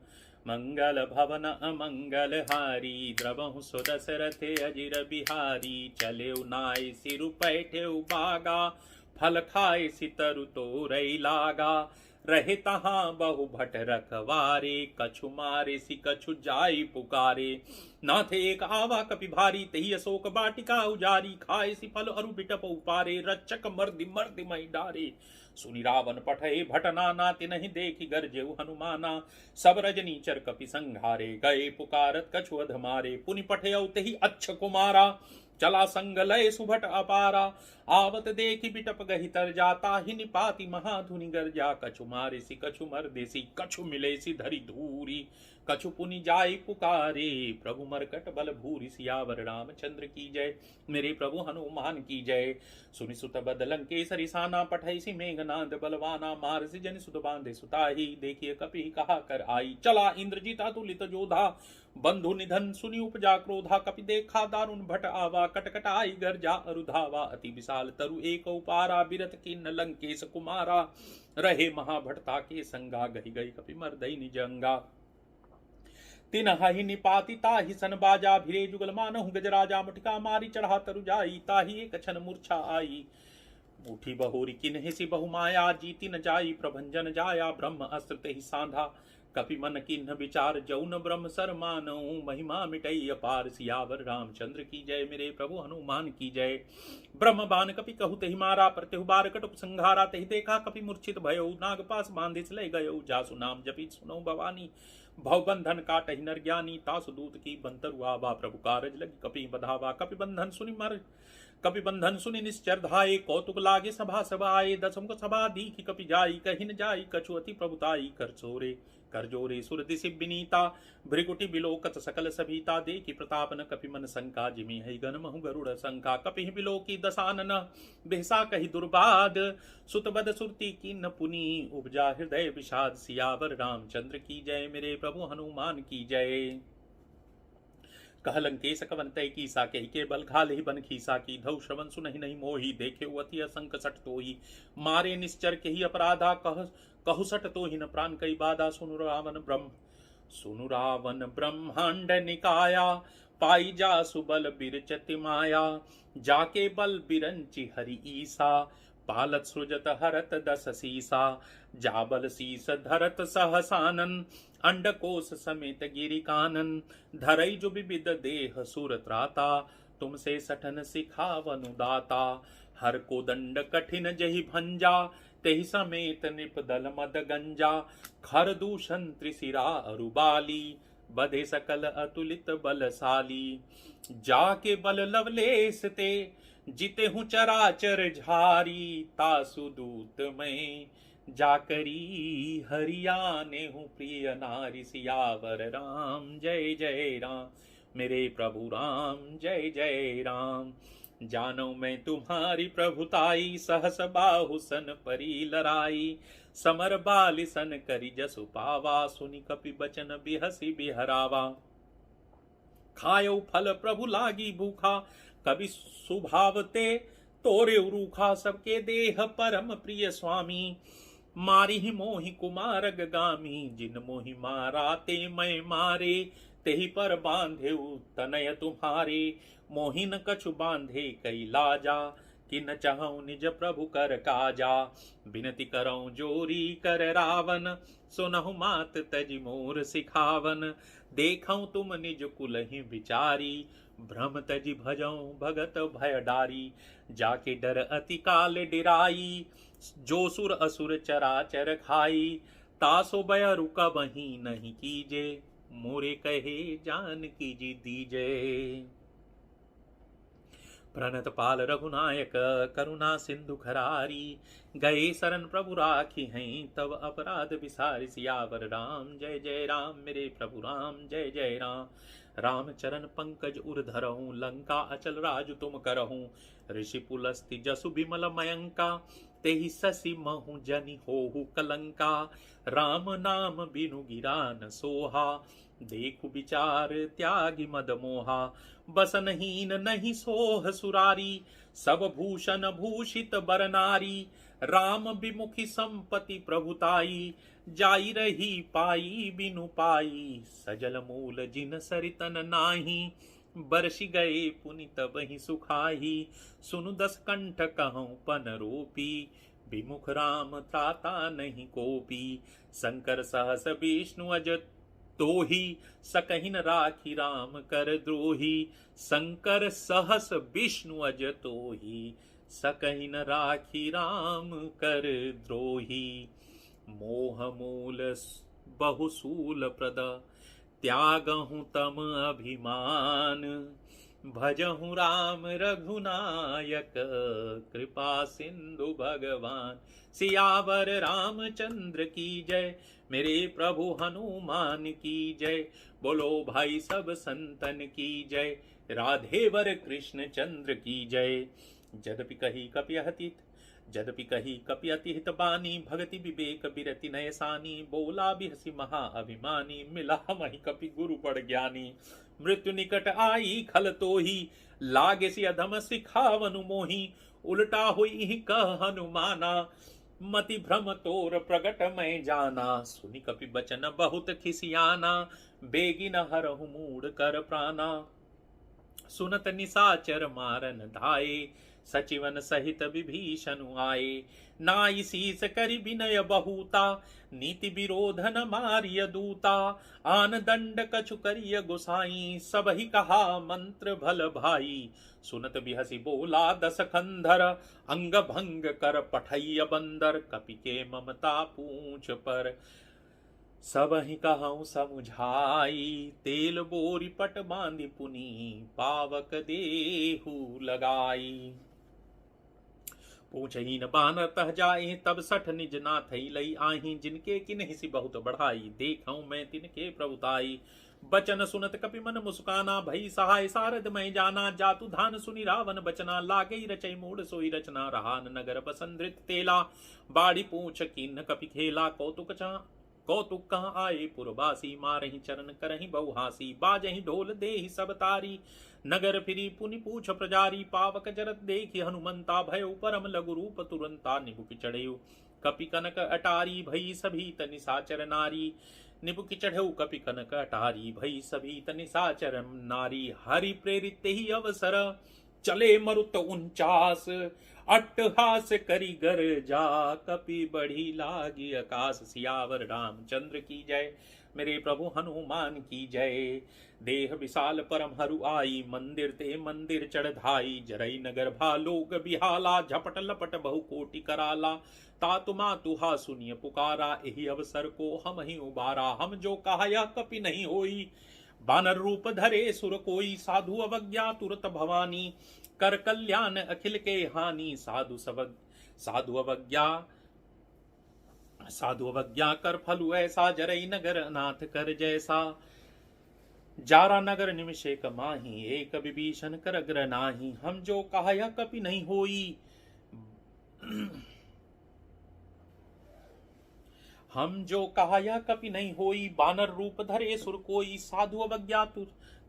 मंगल भवन अमंगल हारी, द्रवहु सुदशरथ अजिर बिहारी। चले नाय सिरु पैठे बागा, फल खाए सितरु तोरई लागा। रहे तहाँ बहु भट रखवारे, कछु मारे सि कछु जाई पुकारे। नाथे एक आवा कपि भारी, तही अशोक बाटिका उजारी। खाए सि फल अरु बिटप उपारे, रक्षक मर्दि मर्दि मई डारे। सुनि रावण पठे भटना, नाति नहीं देखी गरजेउ हनुमाना। सब रजनी चर कपि संघारे, गए पुकारत कछु अध मारे। पुनि पठे तेहि अच्छ कुमारा, चला संग लय सुभट अपारा। आवत देखी बिटप गहि तर जाता, ही निपाति महाधुनि गर्जा। कछु मारे सि कछु मर्देसी, कछु मिले सि धरि धूरी। कछु पुनि जाय पुकारे, प्रभु मरकट बल भूरि। सियावर रामचंद्र की जय, मेरे प्रभु हनुमान की जय। सुनि सुत बदलं केसरी साना, पठै सि मेघनाद बलवाना। मार सि जनि सुत बांधे सुताही, देखिए कपि कहा कर आई। चला इंद्रजीत अतुलित जोधा, बंधु निधन सुनि उपजा क्रोधा। कपि देखा दारुण भट आवा, कटकट आई गर्जा अरुधावा। अति विशाल तरु एक उपारा, बिरत किन्न लंकेश कुमारा। रहे महाभटता के संगा, गही गई कपि मर्दई निजंगा। तिनहि निपाति ताहि सन बाजा, भिरे जुगल मानहु गजराजा। मुटिका मारी चढ़ा तरु जाई, ताहि एक क्षण मूर्छा आई। उठी बहोरी किन्हि बहुमाया, जीति न जाई प्रभंजन जाया, ब्रह्म अस्त्र तेहि सांधा, कपि मन किन्ह विचार, जौन ब्रह्म सर मानऊ, महिमा मिटई अपार, सियावर रामचंद्र की जय, मेरे प्रभु हनुमान की जय। ब्रह्म बान कपि कहु तेहि मारा, प्रत्यहु बार कटुप संघारा, तेहि देखा कपि मूर्छित भयो, नाग पास बांधिस लय गयो, जासु नाम जपि सुनौ भवानी, भव बंधन काटहि नर ज्ञानी, तासु दूत की बंतरु आवा, प्रभु कारज लगी कपि बधावा, कपि बंधन सुनि मर कपि बंधन सुनि निश्चर धाये, कौतुक लागे सभा सभाए, दसम सभा दीखि कपि जाई, कहि न जाई कछु अति प्रभुताई, कर जोरे सुर दिसि विनीता, भृगुटि बिलोकत सकल सभीता, देखि प्रताप न कपि मन शंका, जिमि है गन महु गरुड़ शंका, कपि बिलोकी दसानन, बिहसा कहि दुर्बाद, सुतबद सुरती कीन पुनि, उपजा हृदय विषाद, सियावर रामचंद्र की जय, मेरे प्रभु हनुमान की जय। कहलंकेश कवन तय कीसा, कहि के बल घाल ही बन खीसा, की धौ श्रवण सुनहि नहीं मोही, देखे अति असंक सट तोही, मारे निश्चर के ही अपराधा, कहु सट तो ही न प्राण कई बाधा, सुनु रावण ब्रह्मांड निकाया, पाई जा सुबल बिरचति माया, जाके बल बिरंचि हरि ईसा, पालत सृजत हरत दस सीसा, जाबल शीस धरत सहसानन, अंडकोश समेत गिरि कानन, धरई जो विविध देह सुर त्राता, तुमसे सठन सिखावनु दाता, हर को दंड कठिन जहि भंजा, तेहि समेत निपदल मद गंजा, खर दूषण त्रिशिरा अरुबाली, बधे सकल अतुलित बलशाली, जाके बल लवलेस ते, जिते हूँ चराचर झारी, तासु दूत में जाकरी हरियाने हूँ प्रिय नारी, सियावर राम जय जय राम, मेरे प्रभु राम जय जय राम। जानो मैं तुम्हारी प्रभुताई, सहस बाहु सन परी लराई, समर बाल सन करी जसु पावा, सुनि कपि बचन बिहसी बिहरावा, खायो फल प्रभु लागी भूखा, कभी सुभावते तोरे रूखा, सबके देह परम प्रिय स्वामी, मारी ही मोहि कुमारग गामी, जिन मोहि मारा ते मैं मारे, तेहि पर बांधे तनय तुम्हारे, मोहि न कछु बांधे कई लाजा, कि न चाहूं निज प्रभु कर काजा, बिनती करऊं जोरी कर रावण, सुनहु मात तजि मोर सिखावन, देखऊं तुम निज कुलहि विचारी, भ्रम तजि भजऊं भगत भय डारी, जाके डर अति काल डिराई, जो सुर असुर चराचर खाई, तासो बय रुका वही नहीं कीजे, मोरे कहे जान कीजी दीजे। प्रणत पाल रघुनायक करुणा सिंधु खरारी, गए शरण प्रभु राखी हैं, तब अपराध विसारि, सियावर राम जय जय राम, मेरे प्रभु राम जय जय राम। राम चरण पंकज उर धरहूँ, लंका अचल राजु तुम करहूँ, ऋषि पुलस्ति जसु बिमल मयंका, तेहि ससी महु जनि होहु कलंका, राम नाम बिनु गिरा न सोहा, देखु विचार त्यागी मद मोहा, बसनहीन नहीं सोह सुरारी, सब भूषण भूषित बर नारी, राम विमुखी संपति प्रभुताई, जाई रही पाई बिनु पाई, सजल मूल जिन सरितन नाही, बरसि गए पुनित वही सुखाही, सुनु दस कंठ कहूँ पन रोपी, विमुख राम त्राता नहीं कोपी, शंकर सहस विष्णु अज तोही, सकहिन राखी राम कर द्रोही, शंकर सहस विष्णु अज तोही, सकहिन राखी राम कर द्रोही। मोह मूल बहुसूल प्रद, त्यागहु तम अभिमान, भजहु राम रघुनायक, कृपा सिंधु भगवान, सियावर रामचंद्र की जय, मेरे प्रभु हनुमान की जय, बोलो भाई सब संतन की जय, राधेवर कृष्ण चंद्र की जय। जदपि कही कपियहतित, जदपि कही कपियति हित बानी, भगति विवेक बिरति नयसानी, बोला बिहसी महा अभिमानी, मिला मही कपि गुरु पड़ ज्ञानी, मृत्यु निकट आई खल तोही, लागे सी अधम सिखावनु मोही, उल्टा हुई ही कह हनुमाना, मति भ्रम तोर प्रगट मैं जाना, सुनि कपि बचन बहुत खिसियाना, बेगिन हरहु मूड कर प्राणा, सुनत निसाचर मारन धाये, सचिवन सहित विभीषण आए, नाई शीस करि विनय बहुता, नीति विरोध न मारिय दूता। आन दंड कछु करिय गोसाई, सब ही कहा मंत्र भल भाई। सुनत बिहसी बोला दस खंधर, अंग भंग कर पठैय बंदर। कपि के ममता पूछ पर, सब ही कहूँ समुझाई। तेल बोरी पट बांधि पुनी, पावक देहु लगाई। पूछहीन बानर तह जाए, तब सठ निज नाथई लई आही। जिनके किन्हिसी बहुत बढ़ाई, देखऊं मैं तिनके प्रभुताई। बचन सुनत कपि मन मुस्काना, भई सहाय सारद मैं जाना। जातु धान सुनि रावण बचना, लागे रचै मूढ़ सोई रचना। रहान नगर बसंद्रित तेला, बाड़ी पूछ किन्न कपि खेला। कौतुक कहाँ आए पुरबासी, मारही चरण करही बहुहासी। बाजही ढोल देहि सब तारी, नगर फिरी पुनि पूछ प्रजारी। पावक जरत देखि हनुमंता, भयो परम लघु रूप तुरंता। निबुक चढ़ेउ कपि कनक अटारी, भई सभीत निशाचर नारी। निबुक चढ़ेउ कपि कनक अटारी, भई सभीत निशाचर नारी। हरि प्रेरित ही अवसर, चले मरुत 49। अट्टहास करी गर जा, कपि बढ़ी लागी आकाश। सियावर रामचंद्र की जय, मेरे प्रभु हनुमान की जय। देह विशाल परम हरु आई, मंदिर ते मंदिर चढ़ धाई। जरई नगर भालोग बिहाला, झपट लपट बहु कोटि कराला। तातु मातु हा सुनिय पुकारा, एहि अवसर को हम ही उबारा। हम जो कहा यह कपि नहीं होई, बानर रूप धरे सुर कोई। साधु अवज्ञा तुरत भवानी, कर कल्याण अखिल के हानि। साधु अवज्ञा कर फलु ऐसा, जरई नगर अनाथ कर जैसा। जारा नगर निमिषे कमाही, एक विभीषण कर अग्र नाही। हम जो कहा यह कपि नहीं होई, हम जो कहा यह कपि नहीं होई। बानर रूप धरे सुर कोई, साधु अवज्ञा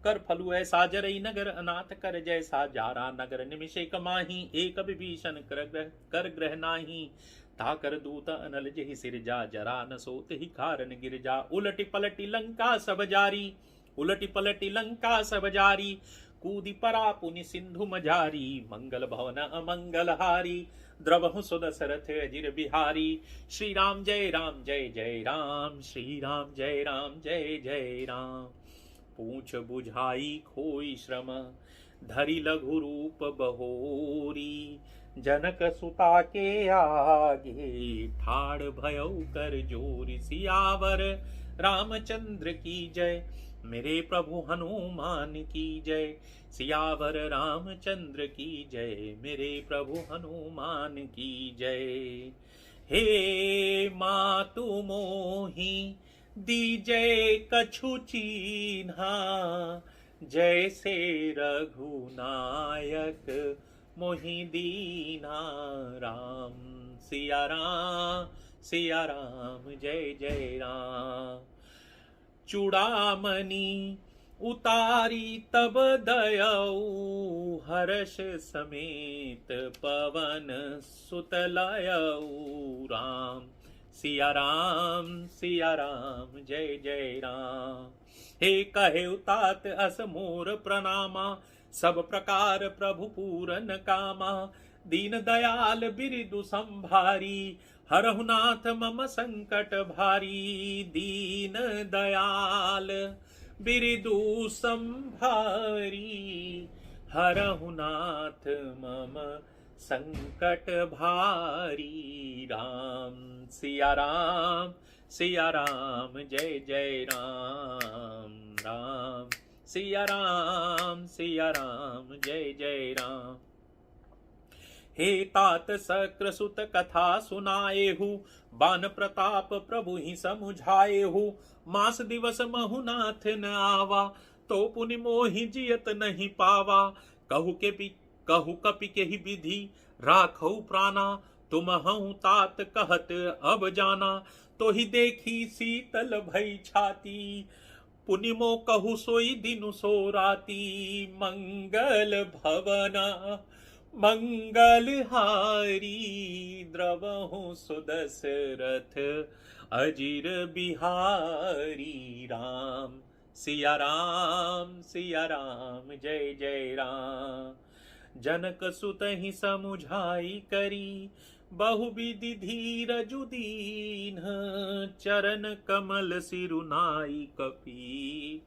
कर फलु ऐसा। जरई नगर अनाथ कर जैसा। जारा नगर निमिषे कमाही, एक विभीषण कर ग्रह नाही। ताकर दूत अनल जहि सिरजा, जरा न सोत ही कारण गिरजा। उलटि पलटि लंका सब जारी, उलटि पलटि लंका सब जारी। कूदि परा पुनि सिंधु मझारी, मंगल भवन अमंगल हारी। द्रवहु सुदशरथ अजिर बिहारी, श्री राम जय राम जय जय राम। श्री राम जय राम जय जय राम। पूछ बुझाई खोई श्रम, धरि लघु रूप बहोरी। जनक सुता के आगे, ठाड़ भयउ कर जोरी। सियावर रामचंद्र की जय, मेरे प्रभु हनुमान की जय। सियावर रामचंद्र की जय, मेरे प्रभु हनुमान की जय। हे मातु मोहि दीजय कछु चीन्हा, जैसे रघुनायक मोहि दीना। राम सिया राम जय जय राम। चूड़ामणि उतारी तब दयऊ, हर्ष समेत पवन सुत लयऊ। राम सिया राम जय जय राम। हे कहे तात अस मोर प्रणामा, सब प्रकार प्रभु पूरन कामा। दीन दयाल बिरदु संभारी, हरहुनाथ मम संकट भारी। दीन दयाल बिरदु संभारी, हरहुनाथ मम संकट भारी। राम सिया राम जय जय राम। राम सिया राम जय जय राम। हे तात सक्रसुत कथा सुनाएहु, बान प्रताप प्रभु ही समुझाएहु। मास दिवस महुनाथ न आवा, तो पुनि मोहि जियत नहीं पावा। कहु कपि के ही विधि राखौ प्राणा, तुम हूँ तात कहत अब जाना। तो ही देखी शीतल भई छाती, पुनि मो कहु सोई दिनु सो राती। मंगल भवना मंगल हारी, द्रवहु सुदशरथ अजिर बिहारी। राम सिया राम जय जय राम। जनक सुत ही समुझाई करी, बहुविधि धीरजु दीन, चरण कमल सिरुनाई कपी,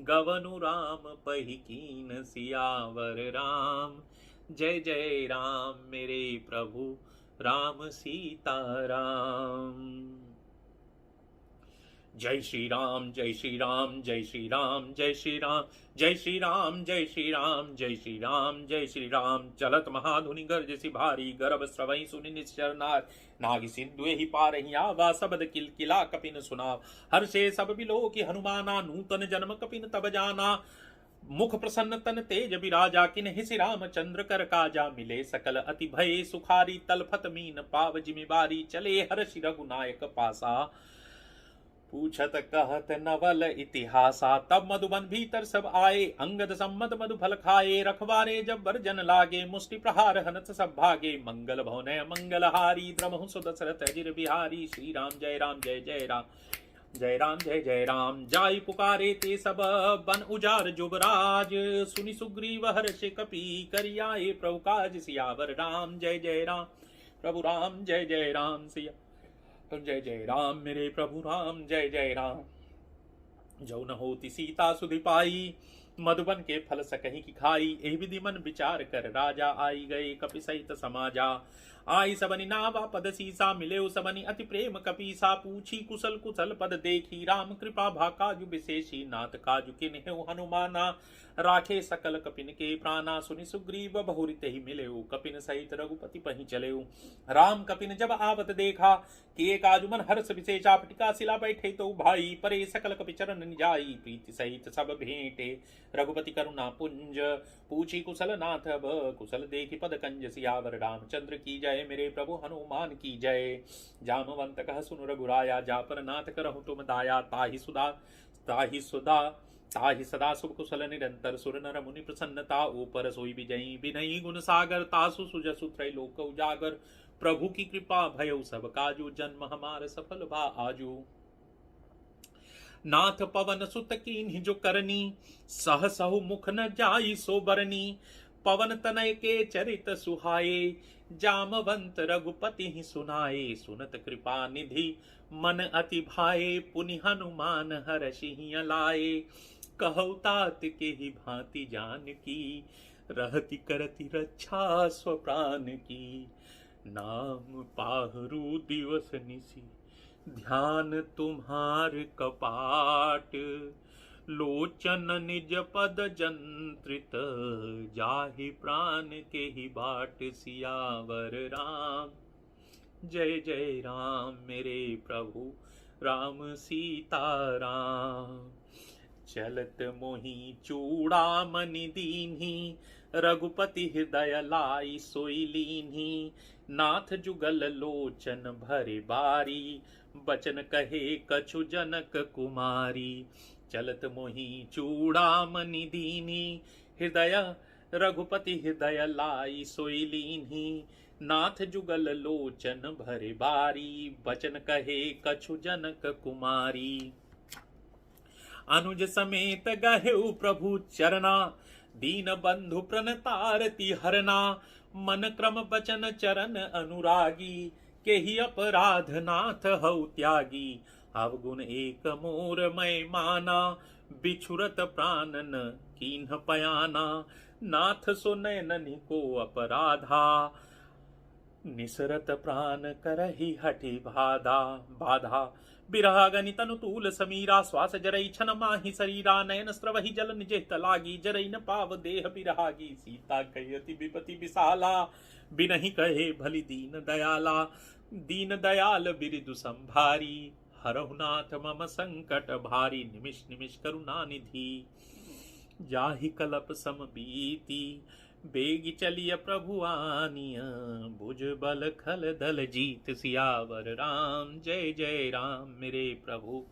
गवनु राम पहि कीन सियावर राम। जय जय राम मेरे प्रभु राम सीता राम। जय श्री राम जय श्री राम जय श्री राम जय श्री राम जय श्री राम जय श्री राम जय श्री राम जय श्री राम। चलत महाधुनि गर्जसि भारी, गर्भ स्रवहि सुनि निश्चर नार, नागि सिंधु ही पारहि आवा, सबद किलकिला कपिन सुनाव। हर्षे सब बिलो कि हनुमाना, नूतन जन्म कपिन तब जाना, मुख प्रसन्न तन तेज विराजा, किन हिसि रामचंद्र कर काजा, मिले सकल अति भय सुखारी, तलफत मीन पाव जिमिबारी, चले हर्षि रघुनायक पासा, पूछत कहत नवल इतिहासा। तब मधुबन भीतर सब आए, अंगद सम्मत मधु फल खाए, रखवारे जब बरजन लागे, मुष्टि प्रहार हनत सब भागे, मंगल भवन मंगल हारी, द्रमहु सुदशरथ अजिर बिहारी, श्री राम जय राम जय जय राम जय राम जय जय राम। जाई पुकारे ते सब बन उजार जुबराज, सुनि सुग्रीव हर्ष कपि, करियाए प्रभु काज, सियावर राम जय जय राम प्रभु राम जय जय राम, सिया जय जय राम मेरे प्रभु राम जय जय राम। जो न होती सीता सुधि पाई, मधुबन के फल सकही की खाई, एहि विधि मन विचार कर राजा, आई गए कपि सहित समाजा। आई सबनि नावा पद सीसा, मिले सबनि अति प्रेम कपीसा, पूछी कुशल कुशल पद देखी, राम कृपा भा काजु विशेषी, नाथ काजु किन्हेउ हनुमाना, राखे सकल कपिन के प्राणा, सुनि सुग्रीव बहुरित ही मिलेउ, कपिन सहित रघुपति पहि चलेउ। राम कपिन जब आवत देखा, कि काजु मन हर्ष विशेषा, पटिका शिला बैठे तो भाई, परे सकल कपि चरण निजाई, प्रीति सहित सब भेंटे रघुपति करुणा पुंज, पूछी कुशल नाथ अब कुशल देखी पद कंज, सियावर रामचंद्र की जय मेरे प्रभु हनुमान की जय। जामवंत कह सुन रघुराया, जा पर नाथ करहु तुम दाया, ताहि सदा शुभ कुशल निरंतर, सुर नर मुनि प्रसन्नता, ऊपर सोई विजयी विनयी गुण सागर, तासु सुजसु त्रैलोक उजागर, प्रभु की कृपा भयउ सब काजू, जन्म हमार सफल भा आजू। नाथ पवन सुत कीन्हि जो करनी, सहसहु मुख न जाई सो बरनी, पवन तनय के चरित सुहाए, जामवंत रघुपति ही सुनाए, सुनत कृपा निधि मन अति भाए, पुनि हनुमान हर्षि लाए, कहु तात के ही भांति जान की, रहति करति रक्षा स्वप्राण की, नाम पाहरु दिवस निसी, ध्यान तुम्हार कपाट, लोचन निज पद जंत्रित, जाहि प्राण के ही बाट, सियावर राम जय जय राम मेरे प्रभु राम सीता राम। चलत मोहि चूड़ामणि दीन्ही, रघुपति हृदय लाई सोई लीन्ही, नाथ जुगल लोचन भरे बारी, बचन कहे कछु जनक कुमारी। चलत मोहि चूड़ामणि दीन्ही, हृदय रघुपति हृदय लाई सोई लीन्ही, नाथ जुगल लोचन भरे बारी, बचन कहे कछु जनक कुमारी। अनुज समेत गहेउ प्रभु चरना, दीन बंधु प्रणतारति हरना, मन क्रम बचन चरण अनुरागी, के ही अपराध नाथ हऊ त्यागी। अवगुण एक मोर मैं माना, बिछुरत प्राणन कीन्ह पयाना, नाथ सो नयननि को अपराधा, निसरत प्राण करहि हठि बाधा। बिरहा गनि तनु तूल समीरा, श्वास जरई छन माहि शरीरा, नयन स्रवहि जल निजेत लागी, जरई न पाव देह बिरहागी। सीता कहती विपति विशाला, बिनहि कहे भली दीन दयाला, दीन दयाल बिरिदु संभारी, हरहु नाथ मम संकट भारी, निमिष निमिष करुणा निधि, जाहि कलप सम बीती, बेगी चलिय प्रभु आनिया, भुज बल खल दल जीत, सियावर राम जय जय राम मेरे प्रभु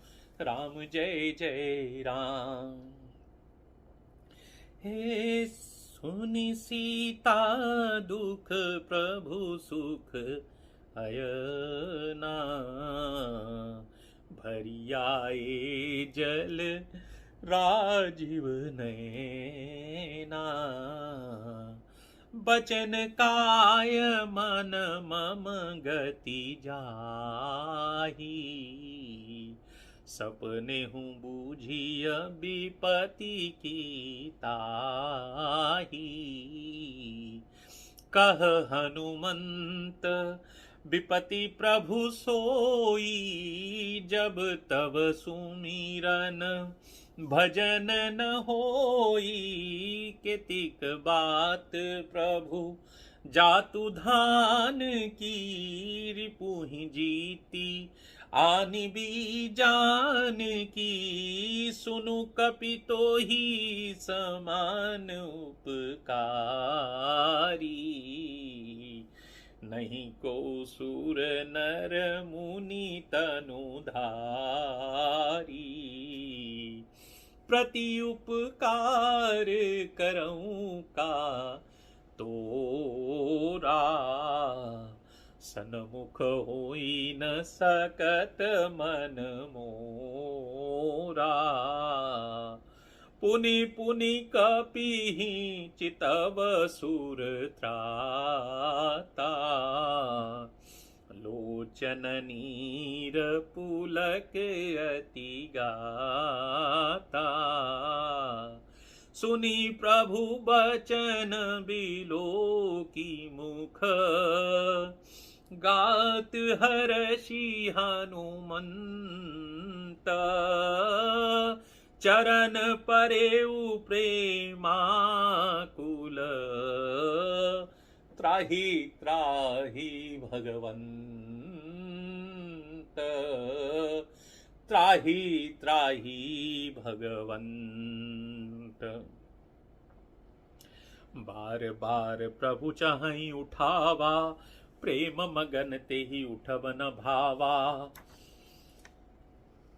राम जय जय राम। हे सुनि सीता दुख प्रभु सुख अयना, भरियाए जल राजीव नैना, बचन काय मन मम गति जाही, सपने हूँ बूझिय विपति की ताही। कह हनुमंत विपति प्रभु सोई, जब तब सुमिरन भजन न होई। केतिक बात प्रभु जातु धान की, रिपुहि जीती आनि बीजान की। सुनु कपि तोहि समान उपकारी, नहीं को सुर नर मुनि तनुधारी। प्रति उपकार करऊं का तोरा, सन्मुख होई न सकत मन मोरा। पुनि पुनि कपिहि चितव सुर त्राता, लोचन नीर पुलक अति गाता। सुनी प्रभु बचन बिलो की मुख, गात हर्षि हनुमंत। चरण परेउ प्रेमाकुल, त्राहि त्राहि भगवंत। त्राहि त्राहि भगवंत। बार बार प्रभु चाहि उठावा, प्रेम मगन तेहि उठब न भावा।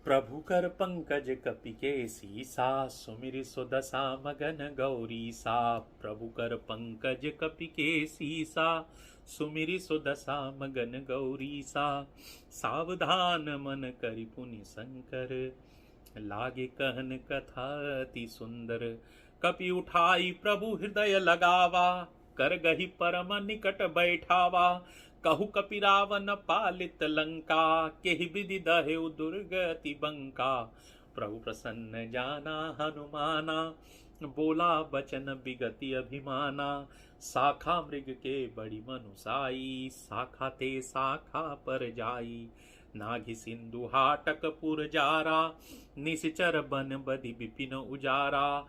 प्रभु कर पंकज कपि के सीसा, सुमिरि सुदशा मगन गौरी सा। प्रभु कर पंकज कपि के सीसा, सुमिरि सुदशा मगन गौरी सा। सावधान मन करि पुनि शंकर, लागे कहन कथा अति सुंदर। कपि उठाई प्रभु हृदय लगावा, कर गही परम निकट बैठावा। कहु कपि रावण पालित लंका, केहि विधि दहेउ दुर्गति बंका। प्रभु प्रसन्न जाना हनुमाना, बोला बचन विगति अभिमाना। शाखा मृग के बड़ी मनुसाई, शाखा ते शाखा पर जाई। नाघि सिंधु हाटक पुर जारा, निश्चर बन बदि विपिन उजारा।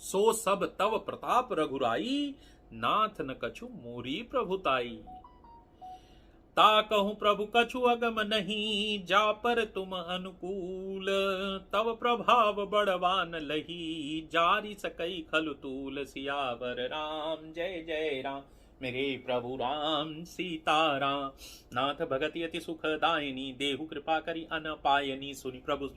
सो सब तव प्रताप रघुराई, नाथ न कछु मोरी प्रभुताई। ता कहूँ प्रभु कछु अगम नहीं, जा पर तुम अनुकूल। तव प्रभाव बड़वान लही, जारी सकई खलु तूल। सियावर राम जय जय राम, मेरे प्रभु राम सीताराम। नाथ भगति अति सुखदायिनी, देहु कृपा करी अनपायनी। सुनि प्रभु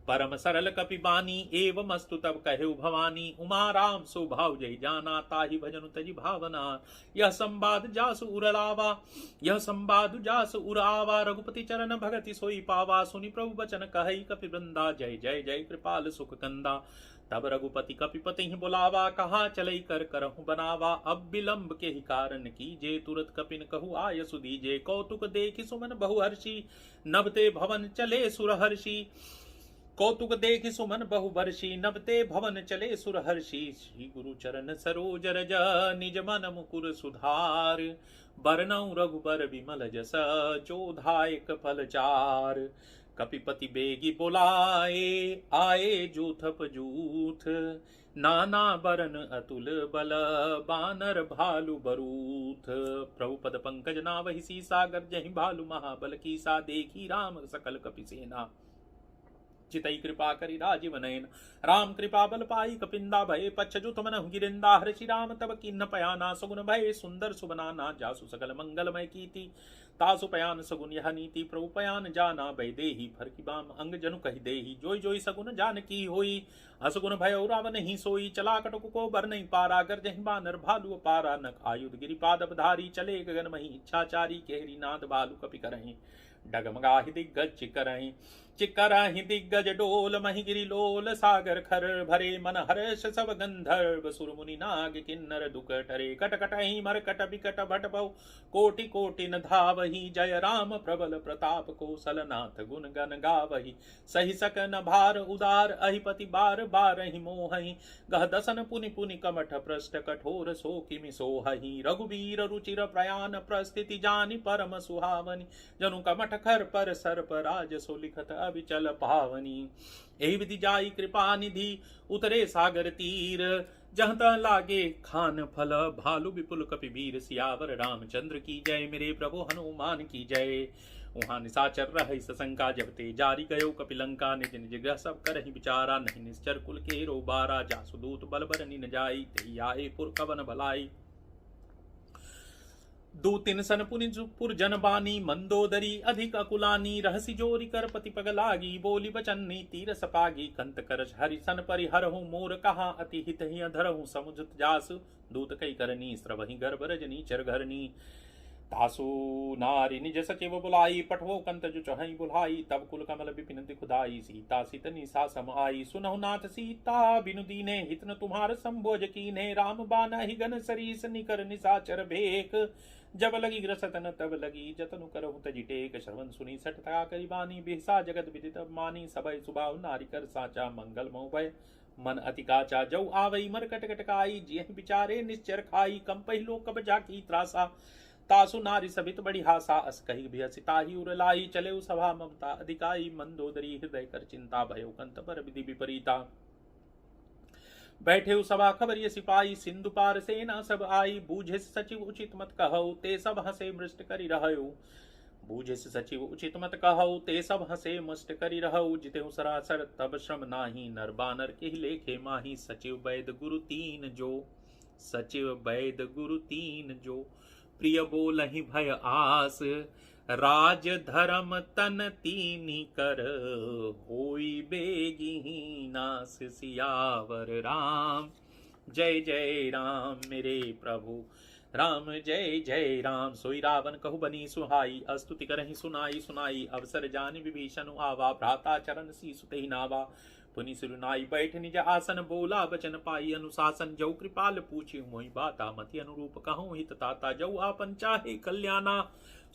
परम सरल कपि बानी, एवं अस्तु तब कहेउ भवानी। उमा राम सो भाव जय जाना, ताहि भजनु तजि भावना। यह संवाद जासु उरलावा, यह संवाद जासु उरावा। रघुपति चरण भगति सोई पावा, सुनि प्रभु बचन कहई कपि वृंदा। जय जय जय कृपाल सुख कंदा। तब रघुपति कपिपति ही बुलावा, कहा चलई कर करहु बनावा। अब विलंब के ही कारण कीजे, तुरत कपिन कहु आय सुदीजे। कौतुक देखि सुमन बहुहर्षि, नभते भवन चले सुरहर्षि। कौतुक देखि सुमन बहुवर्षि, नभते भवन चले सुरहर्षि। श्री गुरु चरण सरोज रज, निज मन मुकुर सुधार। बरनउँ रघुबर विमल जस, जो धायक फल चार। कपिपति बेगी बोलाए, आए जूथप जूथ। नाना बरन अतुल बल, बानर भालु बरूथ। प्रभु पद पंकज नावहि सीसा, गर्जहि भालु महाबल कीसा। देखी राम सकल कपि सेना, चितई कृपा करि राजीव नयन। राम कृपा बल पाई कपिंदा भय, पच्छजुत मनहु गिरिंदा। हर्षि राम तब कीन्ह पयाना, सगुन भय सुंदर सुबनाना। जासु सकल मंगलमय कीर्ति, तासु पयान सगुन यह नीति। प्रभु पयान जाना भय देहि, फर की बाम अंग जनु कहि देहि। जोई जोई सगुन जानकी होई, असगुन भय रावण ही सोई। चला कटक को बर नहीं पारा, गर्जहि बानर भालु पारा। नख आयुध गिरिपाद धारी, चले गगन मही इच्छाचारी। केहरी नाद भालु कपि करहि, डगमगाहि दिग्गज करहि। चिकरहि दिग्गज डोल महिगिरि लोल सागर खर भरे मन हर्ष सब गंधर्व सुर मुनि नाग किन्नर दुख टरे कटकटहि मरकट बिकट भट भव कोटि कोटि न धावहि जय राम प्रबल प्रताप कौशलनाथ गुण गण गावहि सहि सकन भार उदार अहिपति बार बारहि मोहि गह दसन पुनि पुनि कमठ पृष्ठ कठोर सो किमि सोहहि रघुबीर रुचिर प्रयाण प्रस्थिति जानि परम सुहावनि जनु कमठ खर पर सर्प राज सो लिखत अविचल पावनी एहि विधि जाई कृपा निधि उतरे सागर तीर जहाँ तह लागे खान फल भालू विपुल कपि वीर सियावर रामचंद्र की जय मेरे प्रभु हनुमान की जय। वहां निशाचर रहि सशंका जब ते जारी गयो कपिलंका निज निज ग्रह सब करहि विचारा नहीं निश्चर कुल के रो बारा जासुदूत बल बर निन जाई ते आए पुर कवन भलाई दो तिन सन पुर जनबानी मंदोदरी अधिक अकुलानी रहसी जोरी कर पति पग लागी बोली बचन्नी तीर सपागी कंत कर हरि सन परिहरहु मोर कहा अति हित ही अधरहु समुझत जासु दूत कई करनी स्रवहि गर्भ रजनी चर घरनी तासु नारी निज सचिव बुलाई पठवो कंत जो चहई बुलाई तब कुल कमल विपिन दिखुदाई सीता सितनी सा सम आई सुनहु नाथ सीता बिनु दीने हितन तुम्हार संभोज कीने राम बाना ही गन सरीस निकर निसाचर भेक जब लगी ग्रसतन तब लगी जतनु करहु तजि टेक श्रवण सुनी सटता करी बानी बिहसा जगत विदित मानी सबय सुभाव नारी कर साचा मंगल मोह भय मन अति काचा जौ आवई मर कट कटकाई जिह विचारे निश्चर खाई कम पहिलो कब जाकी त्रासा तासु नारी सभित बड़ी हासा अस कही भियसिता ही उरलाई चले सभा ममता अधिकाई मंदोदरी हृदय कर चिंता भयो कंत पर विधि विपरीता बैठे सभा खबर ये सिपाही सिंधु पार सेना सब आई बूझे सचिव उचित मत कहौ ते सब हसे मृष्ट करी रहयो बूझे सचिव उचित मत कहौ ते सब हसे मष्ट करी रहौ जिते सरासर तब श्रम नाही नर बानर के लेखे माही सचिव वैद गुरु तीन जो सचिव वैद गुरु तीन जो प्रिय बोलहि भय आस राज धर्म तन तीनी कर होई बेगी नास सियावर राम जय जय राम मेरे प्रभु राम जय जय राम सोई रावण कहु बनी सुहाई अस्तुति करहि सुनाई सुनाई अवसर जानि विभीषण आवा भ्राता चरण सी सुते नावा पुनि सिरुनाई बैठ निज आसन बोला बचन पाई अनुशासन जौ कृपाल पूछि मोहि बाता मति अनुरूप कहूँ हित ताता जौ आपन चाहे कल्याणा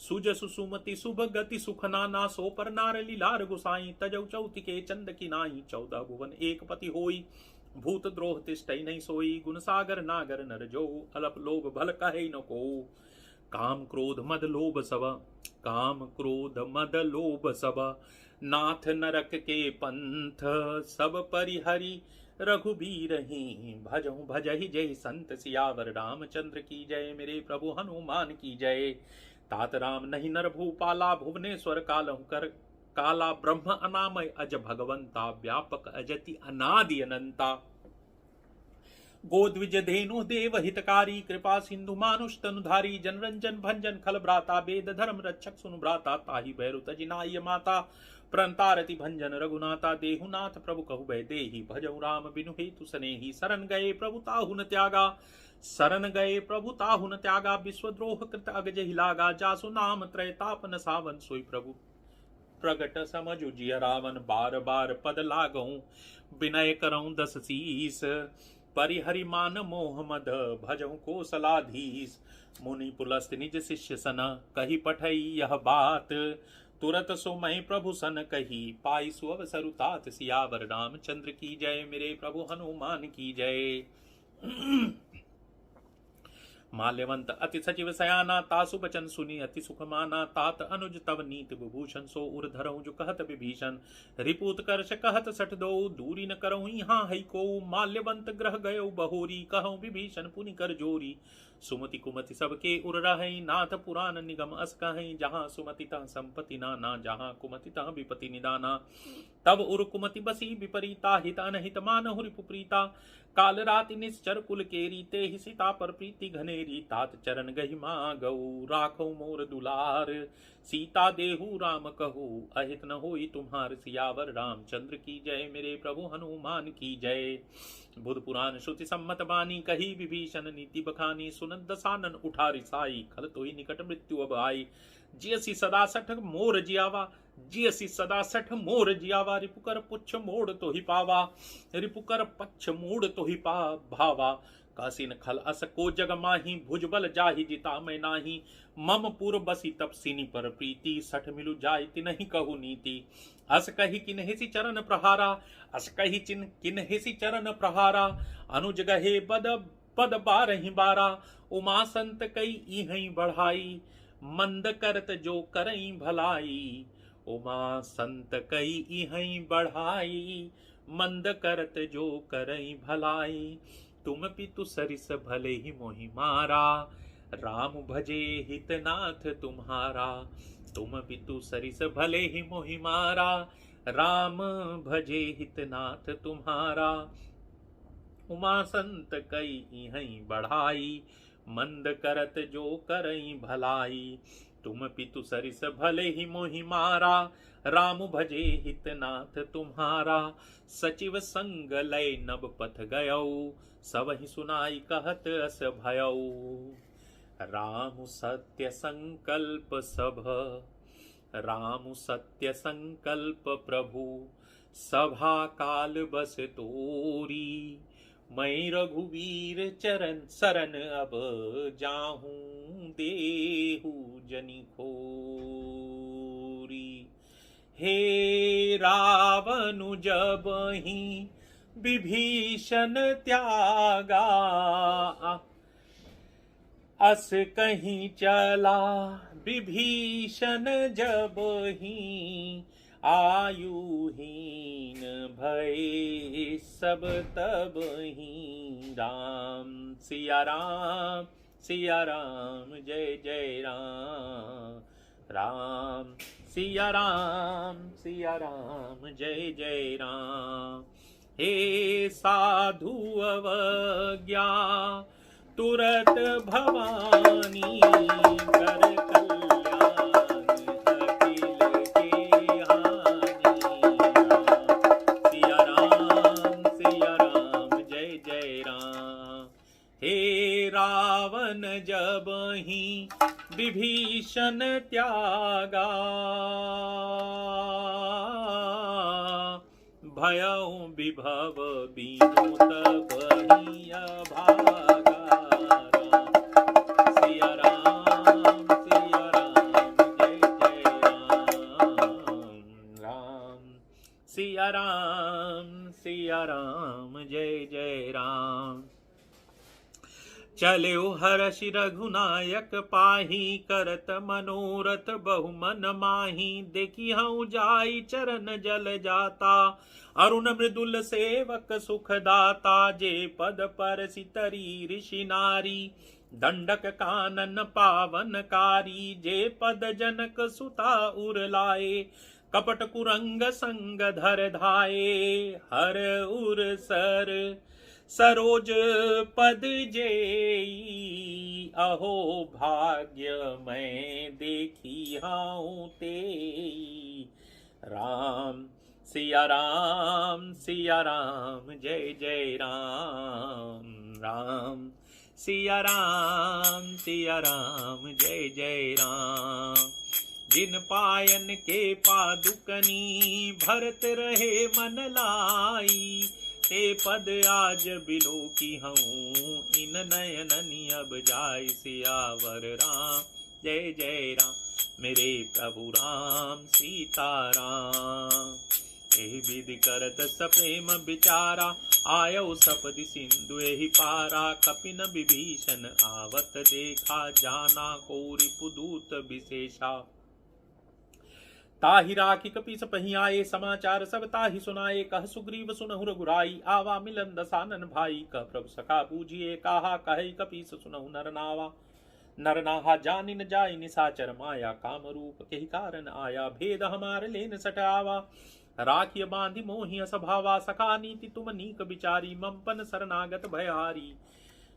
सुज सुसुमति शुभ गति सुख नाना सो पर नार लीलार गुसाई तजौ चौति के चंद की नाई 14 भुवन एक पति होई भूत द्रोह तिष्ठई नहीं सोई गुण सागर नागर नर जो अलप लोभ भल कहे न को काम क्रोध मद लोभ सब काम क्रोध मद लोभ सब नाथ नरक के पंथ सब परिहरि रघुबीर ही भजहु भजहि जय संत सियावर रामचंद्र की जय मेरे प्रभु हनुमान की जय। तात राम नहीं नर भूपाला भुवनेश्वर कालहु कर काला ब्रह्म अनामय अज भगवंता व्यापक अजति अनादि अनंता गोद्विज धेनु देव हितकारी कृपा सिंधु मानुष तनुधारी जनरंजन भंजन खल भ्राता वेद धर्म रक्षक सुनु भ्राता ताहि भैरु तजिनाय माता प्रणतारति भंजन रघुनाथा देहुनाथ प्रभु कहु भय देहि भजऊ राम बिनु हेतु सनेहि शरण गए प्रभु ताहु न त्यागा शरण गए प्रभु ताहु न त्यागा विश्वद्रोह कृत अगजहि लागा जासु नाम त्रयतापन सावन सोई प्रभु प्रगट समझु जिय रावण बार बार पद लागहु विनय करऊं दस शीस परिहरि मान मोह मद भजहु कोसलाधीश मुनि पुलस्त निज शिष्य सन कही पठई यह बात तुरत सो मैं प्रभु सन कही पाई सुअवसरु तात सियावर रामचंद्र की जय मेरे प्रभु हनुमान की जय। माल्यवंत अति सचिव सयाना तासु बचन सुनी अति सुख माना तात अनुज तव नीति विभूषण सो उर धरऊं जो कहत विभीषण रिपुत कर्ष कहत सठ दो दूरी न करऊं यहाँ है को माल्यवंत ग्रह गयो बहोरी कहूं विभीषण पुनि कर जोरी सुमति कुमति सबके उर रही नाथ पुराण निगम अस कहीं जहाँ सुमति तह संपत्ति नाना जहाँ कुमति तह विपति निदाना तब उर कुमति बसी विपरीता हित अनहित मानहु रिपुप्रीता काल राति निश्चर कुल केरी ते ही सीता पर प्रीति घनेरी तात चरण गहि मागऊ राखो मोर दुलार सीता देहु राम कहू अहित न होई तुम्हार सियावर रामचंद्र की जय मेरे प्रभु हनुमान की जय। बुध पुराण श्रुति सम्मत बानी कही विभीषण नीति बखानी सुनत दसानन उठा रिसाई खल तोई निकट मृत्यु अब आई जियसी सदा सठ मोर जियावा जियसी सदा सठ मोर जियावा, रिपुकर पुच्छ मोड़ तो ही पावा, रिपुकर पच्छ मोड़ तो ही भावा। कासिन खल अस को जग माही, भुजबल जाहि जिता मैं नाही। मम पुर बसी तपसिनी पर प्रीति, सठ मिलु जाय तिनहि कहु नीति। अस कही किन्हेसी चरण प्रहारा, अस कही किन्हेसी चरण प्रहारा। अनुज गहे बद पद बारहि बारा, उमा संत कई इहई बढ़ाई। मंद करत जो करई भलाई, उमा संत कई इहई बढ़ाई। मंद करत जो करई भलाई। तुम पितु सरिस भले ही मोहि मारा, राम भजे हितनाथ तुम्हारा। तुम पितु सरिस भले ही मोहि मारा, राम भजे हितनाथ तुम्हारा। उमा संत कई इहई बढ़ाई, मंद करत जो करई भलाई। तुम पितु सरिस भले ही मोहि मारा, राम भजे हितनाथ तुम्हारा। सचिव संग लय नब पथ गयऊ, सबहि सुनाई कहत अस भयऊ। राम सत्य संकल्प सब, राम सत्य संकल्प प्रभु। सभा काल बस तोरी, मैं रघुवीर चरण शरण अब जाहूं। देहु जनि खोरी, हे रावनु जबहि विभीषण त्यागा। अस कहीं चला विभीषण जबहि, आयुहीन भय सब तबहि। राम सिया राम जय जय राम। राम सिया राम जय जय राम। हे साधु अवज्ञा तुरत भवानी, कर कल्याण अखिल के हानि। सिया राम जय जय राम। हे रावण जबहि विभीषण त्यागा, भयउ विभव बीनु तबहि अभागा। सिया राम जय जय राम। राम सिया राम जय जय राम। चलो हर्षि रघुनायक पाही, करत मनोरथ बहुमन माही। देखी हूँ जाई चरण जल जाता, अरुण मृदुल सेवक सुखदाता। जे पद पर सितरी ऋषि नारी, दंडक कानन पावनकारी। जे पद जनक सुता उर लाए, कपट कुरंग संग धर धाये। हर उर सर सरोज पद जेई, अहो भाग्य मैं देखी हाउ तेई। राम सिया राम जय जय राम। राम सिया राम जय जय राम। जिन पायन के पादुकनी, भरत रहे मन लाई। ते पद आज बिलो की हूँ, इन नयननि अब जाय। सियावर राम जय जय राम, मेरे प्रभु राम सीताराम। एहि विधि करत सप्रेम विचारा, आयो सपदि सिंधु एहि पारा। कपिन विभीषण आवत देखा, जाना को रिपुदूत विशेषा। ताहि राखी कपि सपहि आए, समाचार सब ताहि सुनाए। कह सुग्रीव सुनहु रघुराई, आवा मिलन दसानन भाई। कह प्रभु सखा बूझिए कहा, कहे कपि सुनहु नर नावा। नर नाहा जानि न जाय निसाचर माया, काम रूप केहि कारण आया। भेद हमार लेन सटावा, राखिय बांधि मोहि असभावा। सखा नीति तुम नीक विचारी, ममपन शरणागत भयहारी।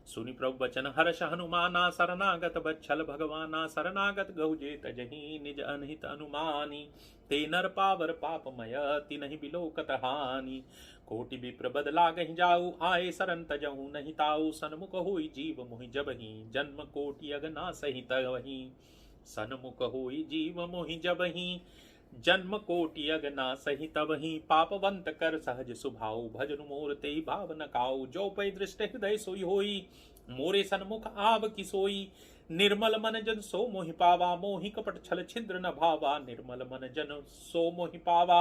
सुनि प्रभु बचन हर्ष हनुमाना, शरणागत बच्छल भगवाना। शरणागत गहुजे तजहि, निज अनहित अनुमानी। ते नर पावर पापमय, तिनहि बिलोकत हानि। कोटि विप्र बद लागहि जाऊ, आए शरण तजहु नहीं ताऊ। सन्मुख होई जीव मोहि जबहि, जन्म कोटि अगना सहित वही। सन्मुख होई जीव मोहि जबहि, जन्म कोटि अगना सही तब ही पापवंत कर सहज सुभाव भजन मोर ते भाव न काऊ जो पै दृष्ट हृदय सोई होई मोरे सन्मुख आव की सोई निर्मल मन जन सो मोहि पावा मोहि कपट छल छिद्र न भावा निर्मल मन जन सो मोहि पावा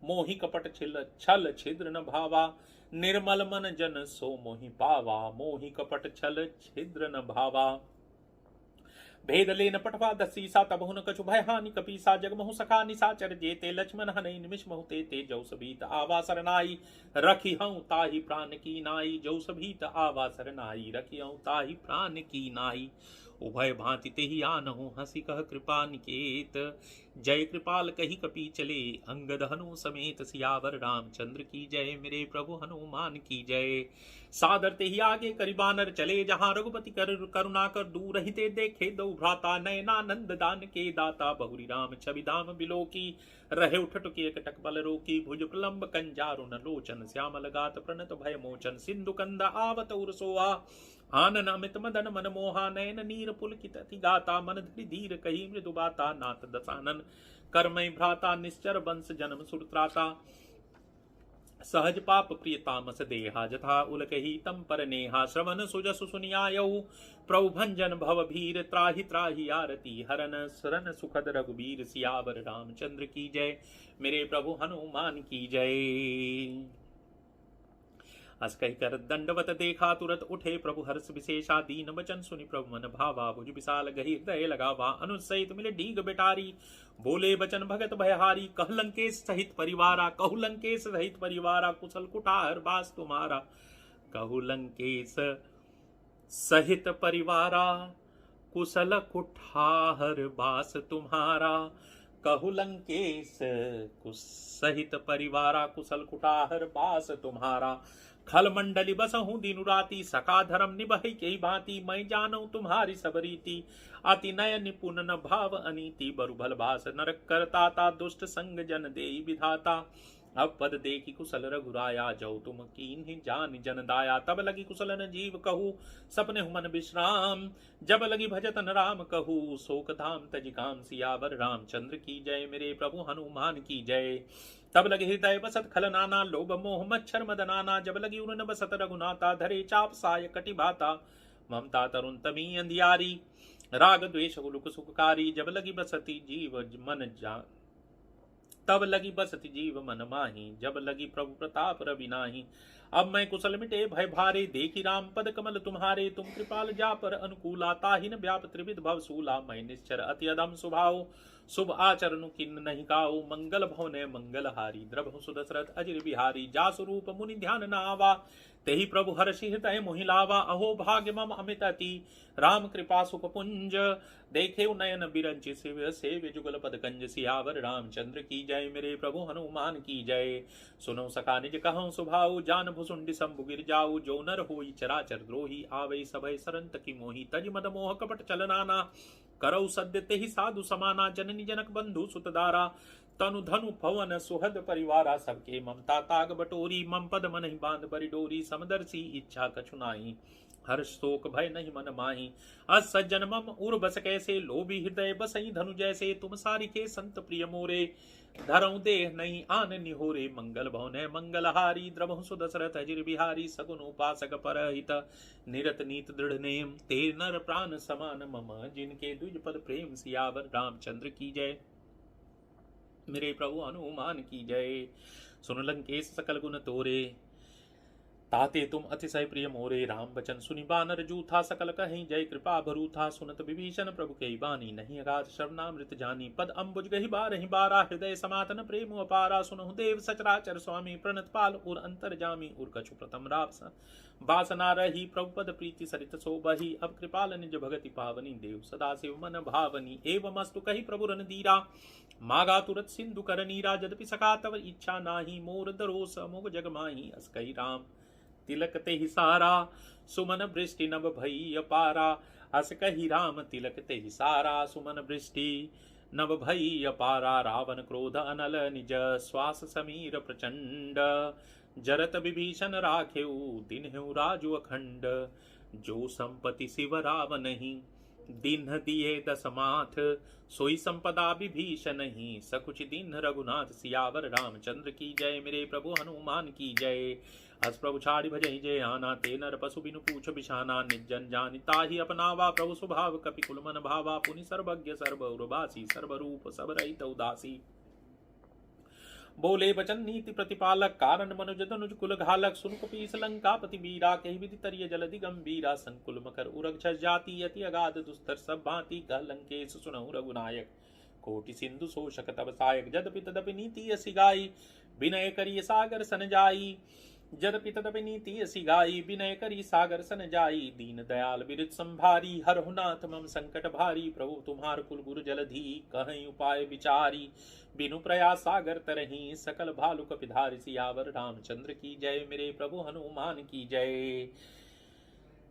मोहि कपट छल छिद्र न भावा निर्मल मन जन सो मोहि पावा मोहि कपट छल छिद्र न भावा भेद लेन पटवा दसी सा तबहु न कछु भय हानि कपीसा जगमहु सखा निसाचर जेते लक्ष्मण हनई निमिष महु ते जौ सबीत आवा सरनाई रखी हूं ताहि प्राण की नाई जौ सबीत आवा सरनाई रखी हूं ताहि प्राण की नाई उभय भांति ते ही आनहु हंसी कह कृपा निकेत जय कृपाल कही कपी चले अंगद हनु समेत सियावर रामचंद्र की जय मेरे प्रभु हनुमान की जय सादर ते ही आगे करिबानर चले जहां रघुपति करुणा कर दूर रहिते देखे दो भ्राता नयनानंद दान के दाता बहुरी राम छवि धाम बिलो की रहे उठट के कटक बल रोकी भुज प्रलंब कंजारुन लोचन श्यामल गात प्रणत भय मोचन सिंधु कंद आवत उरसोआ आनन अमित मदन मन मोहा नयन नीर पुलकित अति गाता मन धरि धीर कही मृदु बाता नाथ दसानन कर्मय भ्राता निश्चर वंश जन्म सुरत्राता सहज पाप प्रिय तामस देहा जथा उलकही तम पर नेहा श्रवण सुजसु सुनियायऊ प्रभु भंजन भव भीर त्राहि त्राहि आरती हरन शरण सुखद रघुबीर सियावर रामचंद्र की जय मेरे प्रभु हनुमान की जय। अस कही कर दंडवत देखा तुरत उठे प्रभु हर्ष विशेषा दीन वचन सुनि प्रभु मन भावा भुज विशाल गही हृदय लगावा अनुसहित मिले डीग बेटारी बोले बचन भगत भयहारी कह लंकेश सहित परिवारा कहु लंकेश सहित परिवारा कुशल कुठार बास तुम्हारा कहु लंकेश सहित परिवारा कुशल कुठार बास तुम्हारा कहु लंकेश सहित परिवारा कुशल कुठार बास तुम्हारा खल मंडली बसहूं दीनु राती सका धर्म निबहि के भांति मैं जानू तुम्हारी सब रीति अति नय निपुण न भाव अनीति बरुभल भास नरक करताता दुष्ट संग जन देई विधाता अब पद देखी कुशल रघुराया जौ तुम कीन्हि जान जन दाया तब लगी कुशल न जीव कहू सपने मन विश्राम जब लगी भजतन राम कहू शोक धाम तज काम सियावर रामचंद्र की जय मेरे प्रभु हनुमान की जय। तब लगे हृदय बसत खल नाना लोभ मोह मच्छर मदनाना जब लगी उन बसत रघुनाथा धरे चाप साय कटि भाता ममता तरुण तमी अंधियारी राग द्वेष गुलुक सुखकारी जब लगी बसती जीव मन जा तब लगी बसती जीव मन माही जब लगी प्रभु प्रताप रवि नाही अब मैं कुशल मिटे भय भारे देखी राम पद कमल तुम्हारे तुम कृपाल जा पर अनुकूला ताहिन व्याप त्रिविध भव सूला मैं निश्चर अति अधम स्वभाव शुभ आचरण किन्न नहीं काऊ मंगल भवन मंगल हारी द्रभ सुदशरथ अजिर बिहारी जा स्वरूप मुनि ध्यान न आवा तेहि प्रभु हर्षि हृदय मोहिलावा अहो भाग्य मम अमित अति राम कृपा सुख पुंज देखे नयन बिरंचि शिव सेव्य जुगल पद कंज सियावर रामचंद्र की जय मेरे प्रभु हनुमान की जय। सुनो सखा निज कहूँ सुभाऊ जान भुसुंडि शंभु गिर जाऊ जो नर होई चराचर द्रोही आवे सभय सरंत की मोही तज मद मोह कपट चलनाना करौ सद्य तेहि साधु समाना जननी जनक बंधु सुतदारा तनु धनु पवन सुहद परिवारा सबके ममता ताग बटोरी मम पद मन ही बांध बरी डोरी समदर्शी इच्छा कछु नाही हर्ष शोक भय नहीं मन माही अस सज्जन मम उर बस कैसे लोभी हृदय बसई धनु जैसे तुम सारी के संत प्रिय मोरे धरऊ देह नहीं आन निहोरे मंगल भवन मंगलहारी द्रवहु सुदशरथ अजिर बिहारी सगुन उपासक परहित निरत नीत दृढ़ नेम ते नर प्राण समान मम जिनके द्विज पद प्रेम सियावर रामचंद्र की जय मेरे प्रभु हनुमान की जय। सुन लंकेश सकल गुण तोरे ताते तुम अतिशय प्रिय मोरे राम बचन सुनि बानर जूथा सकल कहीं जय कृपा भरू था सुनत विभीषण प्रभु के बानी नहीं अगाध शरणामृत जानी पद अम्बुज गही बारहि बारा हृदय समातन प्रेम अपारा सुनहु देव सचराचर स्वामी प्रणत पाल उर अंतर जामी उर कछु प्रथम राप वासना रही प्रभु पद प्रीति सरित सोबही अब कृपाल निज भगति पावनी देव सदा शिव मन भावनी एवं अस्तु कही प्रभु रणधीरा मागा तुरत सिंधु कर नीरा जदपि सका तव इच्छा नाही मोर दरोस अमोघ जग माही अस कही राम तिलक ते ही सारा सुमन वृष्टि नभ भई अपारा अस कही राम तिलक ते ही सारा सुमन वृष्टि नभ भई अपारा रावण क्रोध अनल निज श्वास समीर प्रचंड जरत विभीषण राखेऊ दिन राजु अखंड जो संपति शिव राव नहीं दीन्ह दिए दस माथ, सोई संपदा विभीषण ही। सकुच दीन्ह रघुनाथ, सियावर रामचंद्र की जय। मेरे प्रभु हनुमान की जय। अस प्रभु छाड़ी भजई जय आना, ते नर पशु बिनु पूछ बिछाना। निजन जानिता ही अपनावा, प्रभु स्वभाव कपि कुल मन भावा। पुनि सर्वज्ञ सर्वउर्वासी, सर्वरूप सब रहित उदासी। बोले बचन नीति प्रतिपालक, कारण मनुज तनुज कुल घालक। सुन कपीस लंकापति वीरा, कहि विधि तरिय जलधि गंभीरा। संकुल मकर उरग छस जाति, अति अगाध दुस्तर सब भांति। कह लंकेश सुनहु रघुनायक, कोटि सिंधु शोषक तब सायक। जदपि तदपि नीति असि गाई, विनय करिय सागर सन जाई। जदपि तदपि नीति असि गाई, विनय करी सागर सन जाई। दीन दयाल बिरत संभारी, हरहु नाथ मम संकट भारी। प्रभु तुम्हार कुल गुरु जलधि, कहीं उपाय विचारी। बिनु प्रयास सागर तरही, सकल भालु कपिधारि। सियावर रामचंद्र की जय। मेरे प्रभु हनुमान की जय।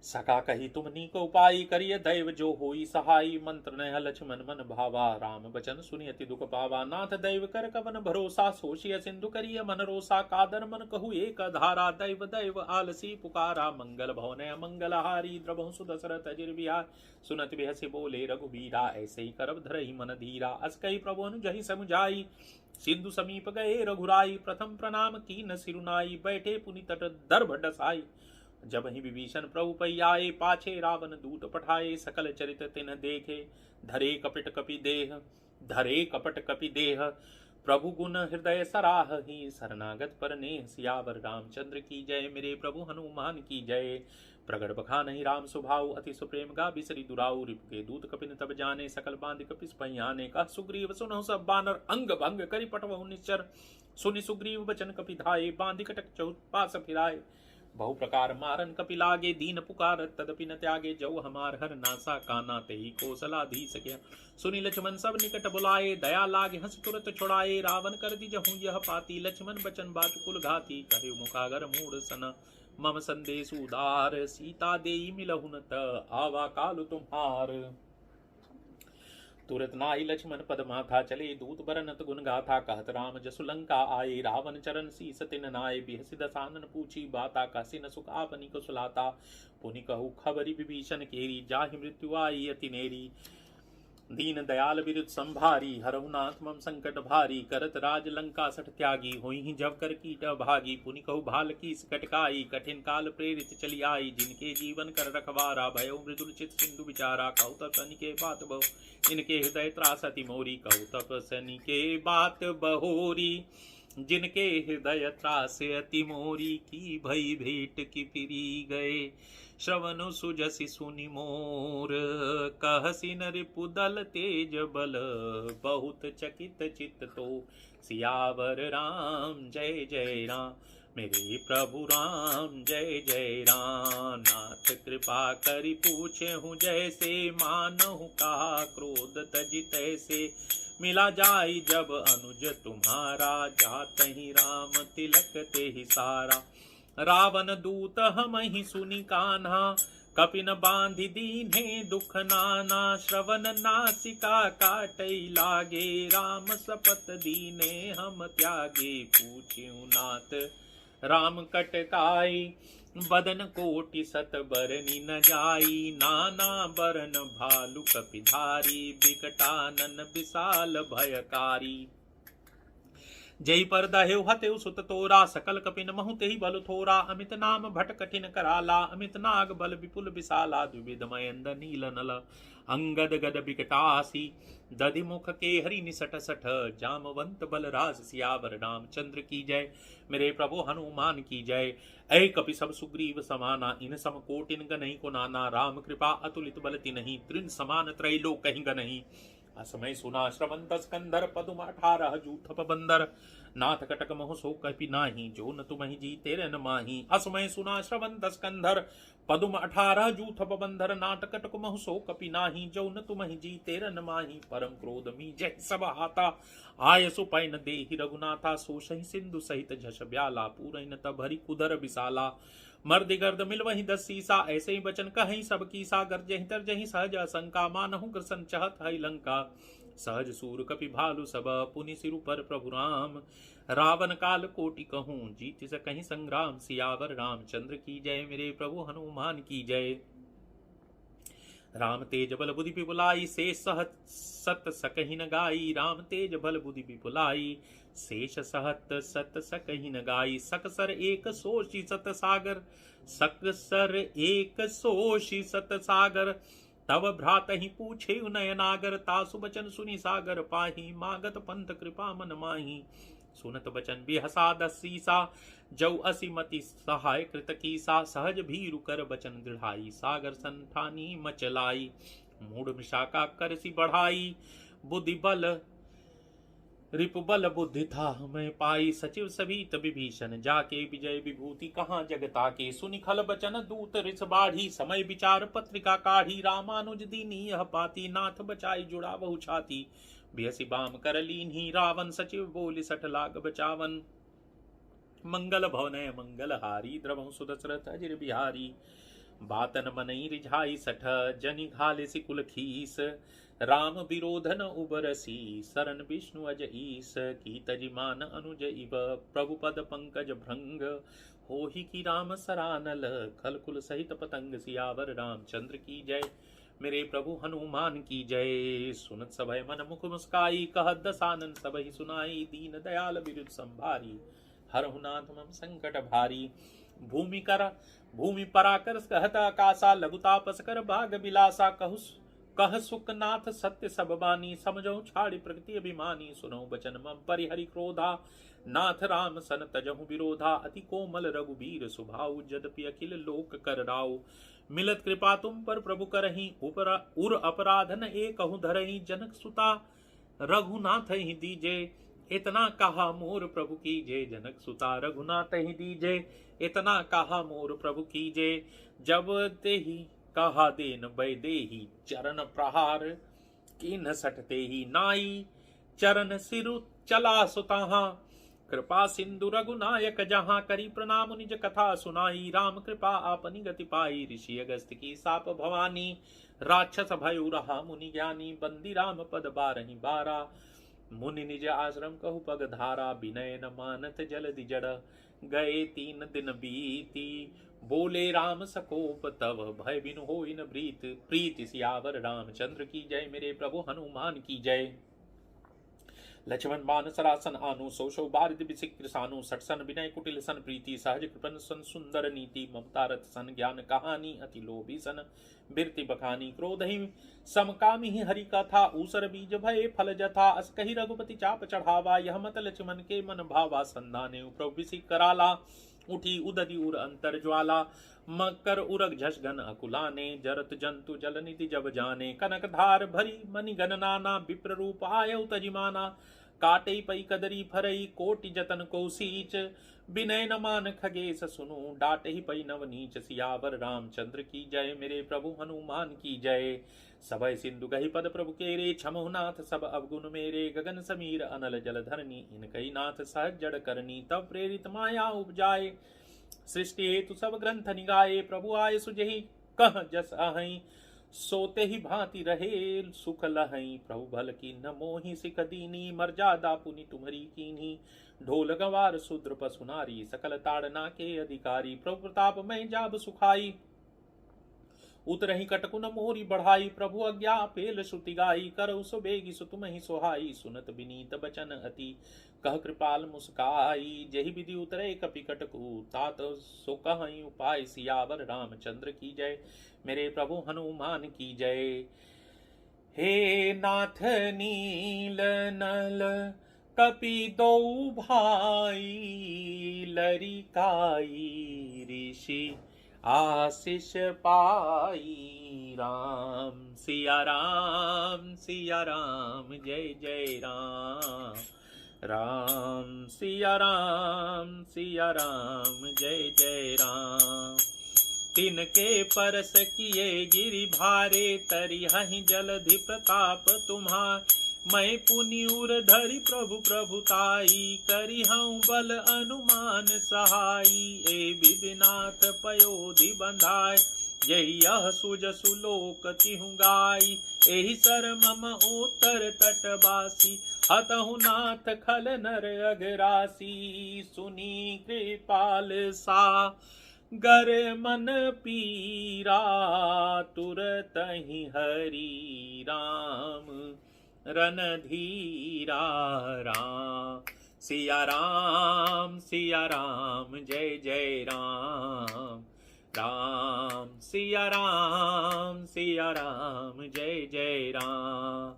सका कही तुम नीक उपाय, करिय दैव जो होई सहाय। मंत्र नह लक्ष्मण मन भावा, राम बचन सुनि अति दुख पावा। नाथ दैव कर कवन भरोसा, सोशिय सिंधु करिय मन रोसा। कादर मन कहु एक धारा, दैव दैव आलसी पुकारा। मंगल भवन अमंगल हारी, द्रवहु सुदशरथ अजिर बिहार। सुनत बिहसि बोले रघुबीरा, ऐसे ही करब धरहि मन धीरा। अस कही प्रभु अनुजहि समुझाई, सिंधु समीप गए रघुराई। प्रथम प्रणाम कीन सिरुनाई, बैठे पुनि तट दर्भ डसाई। जब ही विभीषण प्रभु पै आए, पाछे रावण दूत पठाए। सकल चरित तिन्ह देखे, धरे कपट कपि देह। धरे कपट कपि देह, प्रभु गुण हृदय सराहहि। शरणागत पर नेह, सियावर रामचंद्र की जय। मेरे प्रभु हनुमान की जय। प्रगट बखानहि राम सुभाऊ, अति सुप्रेम गा बिसरि दुराऊ। रिपुके दूत कपिन तब जाने, सकल बांधि कपिस पहियाने। कह सुग्रीव सुनहु सब बानर, अंग भंग करि पटवहु निश्चर। सुनि सुग्रीव बचन कपि धाये, बांधि कटक चौपास फिराए। बहु प्रकार मारन कपि लागे, दीन पुकार तदपि न त्यागे। जौ हमार हर नासा, काना तेहि कौशलाधीश क्या। सुनि लक्ष्मण सब निकट बुलाए, दया लागे हंस तुरत छुड़ाए। रावण कर दिजहु यह पाती, लक्ष्मण बचन बाचु कुल घाती। कहे मुखागर मूढ़ सन, मम संदेश उदार। सीता देई मिलहु न त, आवा कालु तुम्हार। तुरत नाई लक्ष्मण पद माथा, चले दूत बरनत गुण गाथा। कहत राम जसु लंका आए, रावण चरण शीस तिन नाय। बिहसि दसानन पूछी बाता, कसी न सुख आपनी को सुलाता। पुनि कहु खबरि विभीषण केरी, जाहि मृत्यु आई अति नेरी। दीन दयाल बिरुद संभारी, हरहु नाथ मम संकट भारी। करत राज लंका सठ त्यागी, होई जब कर कीट भागी। पुनि कहु भाल की कटकाई, कठिन काल प्रेरित चली आई। जिनके जीवन कर रखवारा, भयो मृदुल चित सिंधु विचारा। कहु तब सनि के बात बहु, इनके हृदय त्रास अति मोरी। कहु तब सनि के बात बहोरी, जिनके हृदय त्रास अति मोरी। की भई भेंट की फिरी गए, श्रवण सुजसि सुनि मोर। कहसि नरिपु दल तेज बल, बहुत चकित चित तो। सियावर राम जय जय राम, मेरे प्रभु राम जय जय राम। नाथ कृपा करि पूछे हूँ जैसे, मानहु कहा क्रोध तजि तैसे। मिला जाई जब अनुज तुम्हारा, जातहि राम तिलक तेहि सारा। रावण दूत हमहि सुनि कान्हा, कपिन बांधि दीन्हे दुख नाना। श्रवण नासिका काटै लागे, राम सपत दीने हम त्यागे। पूछ्यु नाथ राम कटकाई, बदन कोटि सत बरनि न जाई। नाना बरन भालु कपिधारी, बिकटानन विशाल भयकारी। जय पर दहेउ हतेउ सुत तोरा, सकल कपिन महु तेहि बल थोरा। अमित नाम भट कठिन कराला, अमित नाग बल विपुल विशाला। द्विविध मयंद नील नल, अंगद गद बिकटासी। दधि मुख के हरि निसट सठ, जामवंत बल राज। सियावर रामचंद्र की जय। मेरे प्रभु हनुमान की जय। ऐ कपि सब सुग्रीव समाना, इन सम कोटिन गनहि को नाना। राम कृपा अतुलित बल तिन्हि, तृण समान त्रैलोक कहीं गनहि। असमय सुना श्रवण दस कंधर, पदुम 18 जूथप बंदर। नाथ कटक महु सो कपि नाही, जो न तुमहि जी तेरे न माही। असमय सुना श्रवण दस कंधर, पदुम 18 जूथप बंदर। नाथ कटक महु सो कपि नाही, जो न तुमहि जी तेरे न माही। परम क्रोध मी जय सब हाता, आय सुपैन देहि रघुनाथा। सोषहि सिंधु सहित झस ब्याला, पूरैन तब हरि कुदर विशाला। मर्द गर्द मिल वही 10 सीसा, ऐसे ही बचन कहीं सब कीसा। गर्जहि तरजहि सहज असंका, मानहु कृसन चहत है लंका। सहज सूर कपि भालु सब, पुनि सिरु पर प्रभु राम। रावण काल कोटि कहूँ, जीत सकहि संग्राम। सियावर रामचंद्र की जय। मेरे प्रभु हनुमान की जय। राम तेज बल बुद्धि विपुलाई, शेष सहत सत सकहि न गाई। राम तेज बल बुद्धि विपुलाई, शेष सहत सत सकहि न गाई। सकसर एक सोषि सत सागर, सकसर एक सोषि सत सागर। तब भ्रात ही पूछे नयनागर, तासु बचन सुनि सागर पाही। मागत पंथ कृपा मन माही, सुनत बचन बिहसा दसीसा। जौ असी मति सहाय कृत कीसा, सहज भीरु कर बचन दृढ़ाई। सागर संठानी मचलाई, मूढ़ मिशाका करसी बढ़ाई। बुद्धि बल रिपु बल बुद्धि था मैं पाई। सचिव सभी विभीषण जाके, विजय विभूति कहाँ जगता के। सुनि खल बचन दूत रिस बाढ़ी, समय विचार पत्रिका काढ़ी। रामानुज दीनी यह पाती, नाथ बचाई जुड़ा बहु छाती। बिहसी बाम कर लीन्ही रावण, सचिव बोली सठ लाग बचावन। मंगल भवनय मंगल हारी, द्रवहु सुदशरथ अजिर बिहारी। बातन मनई रिझाई सठ, जनि घालिसि कुल खीस। राम विरोधन उबरसी, शरण विष्णु अज ईस। की तजिमान अनुज इव, प्रभु पद पंकज भृंग। होहि की राम सरानल, खल कुल सहित पतंग। सियावर रामचंद्र की जय, मेरे प्रभु हनुमान की जय। सुनत सभय मन मुख मुस्काई, कहत दसानन सबहि सुनाई। दीन दयाल विरुद्ध संभारी, हरहु नाथ मम संकट भारी। भूमि पराकर कहत आकाशा, लघु तापस कर भाग बिलासा। कह सुखनाथ सत्य सब बानी, समझो छाड़ी प्रकृति अभिमानी। सुनो बचन मम परिहरि क्रोधा, नाथ राम सन तजहु विरोधा। अति कोमल रघुबीर सुभाऊ, जदपि अखिल लोक कर राऊ। मिलत कृपा तुम पर प्रभु करही, उर अपराधन एकहु धरही। जनक सुता रघुनाथ ही दीजे, इतना कहा मोर प्रभु कीजे। जनक सुता रघुनाथ ही दीजे, इतना कहा मोर प्रभु कीजे। जब ते ही कहा देन बैदेही, चरण प्रहार की न सटते ही नाई। चरण सिरु चला सुताहा, कृपा सिंधु रघुनायक जहां। करी प्रणाम निज कथा सुनाई, राम कृपा आपनी गति पाई। ऋषि अगस्त की साप भवानी, राक्षस भयु रहा मुनि ज्ञानी। बंदी राम पद बारहि बारा, मुनि निज आश्रम कहु पग धारा। विनय न मानत जलधि जड़, गए 3 दिन बीती। बोले राम सकोप तव, भय बिनु होई न प्रीति। सियावर रामचंद्र की जय, मेरे प्रभु हनुमान की जय। लक्ष्मण बान सरासन आनु, सौ सौ बारिद बिसिक्र सानु। सटसन विनय कुटिल सन प्रीति, सहज कृपन सन सुंदर नीति। ममता रथ सन ज्ञान कहानी, अति लोभी सन बिरति बखानी। क्रोध ही समकामी ही हरि का था, ऊसर बीज भय फल जथा। अस कही रघुपति चाप चढ़ावा, यह मत लक्ष्मण के मन भावा। संधाने प्रभु बिसिक कराला, उठी उदधि उर अंतर ज्वाला। मकर उरग झसगन अकुलाने, जरत जंतु जल निधि जब जाने। कनक धार भरी मणि गण नाना, विप्र रूप आयउ तजिमाना। काटे पई कदरी फरई, कोटि जतन को सीच। विनय न मान खगेश सुनु, डाटे ही पई नव नीच। सियावर रामचंद्र की जय, मेरे प्रभु हनुमान की जय। सबय सिंधु गहि पद प्रभु केरे, छमहु नाथ सब अवगुण मेरे। गगन समीर अनल जल धरनी, इनकई नाथ सहज जड़ करनी। तब प्रेरित माया उपजाए, सृष्टि हेतु सब ग्रंथ निगाए। प्रभु आय सुजहि कह जस अहै, सोते ही भांति रहे सुख लहई। प्रभु भल की न मोहि सिख दीनी, मर्यादा पुनि तुम्हरी कीन्ही। ढोल गवार शूद्र पशु नारी, सकल ताड़ना के अधिकारी। प्रभु प्रताप में जाब सुखाई, उतरहि कटकुन मोरी बढ़ाई। प्रभु अज्ञा पेल श्रुति गाई, करउ सो बेगी सो तुमहि सोहाई। सुनत विनीत बचन अति, कह कृपाल मुस्काई। जहि विधि उतरे कपि कटकु, तात सो कहई उपाय। सियावर रामचंद्र की जय, मेरे प्रभु हनुमान की जय। हे नाथ नील नल कपि दो भाई, लरिकाई ऋषि आशीष पाई। राम सिया राम जय जय राम। राम सिया राम जय जय राम। तिनके परस किए गिरि भारे, तरि हहि जलधि प्रताप तुम्हार। मैं पुनिउर धरि प्रभु प्रभुताई, करि हऊँ बल अनुमान सहाई। ए विधिनाथ पयोधि बंधाय, यही यह सुजसु लोक तिहु गाई। एहि सर मम उत्तर तटवासी, हतहु नाथ खल नर अघरासी। सुनी कृपाल सा गर मन पीरा तुरतहि हरि राम रणधीरा राम। सिया राम जय जय राम। राम सिया राम जय जय राम।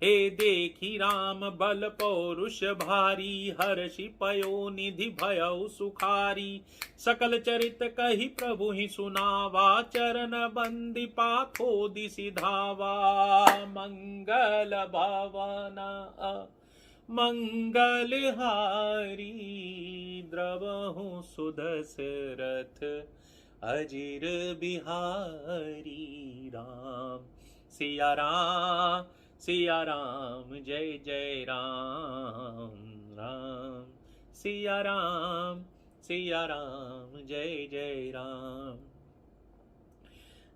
हे देखी राम बल पौरुष भारी हर्षि पयो निधि भयउ सुखारी। सकल चरित कही प्रभु ही सुनावा चरण बंदी पाथोदि सिधावा। मंगल भवना मंगल हारी द्रवहु सुदशरथ अजिर बिहारी। राम सिया राम जय जय राम। राम सिया राम जय जय राम।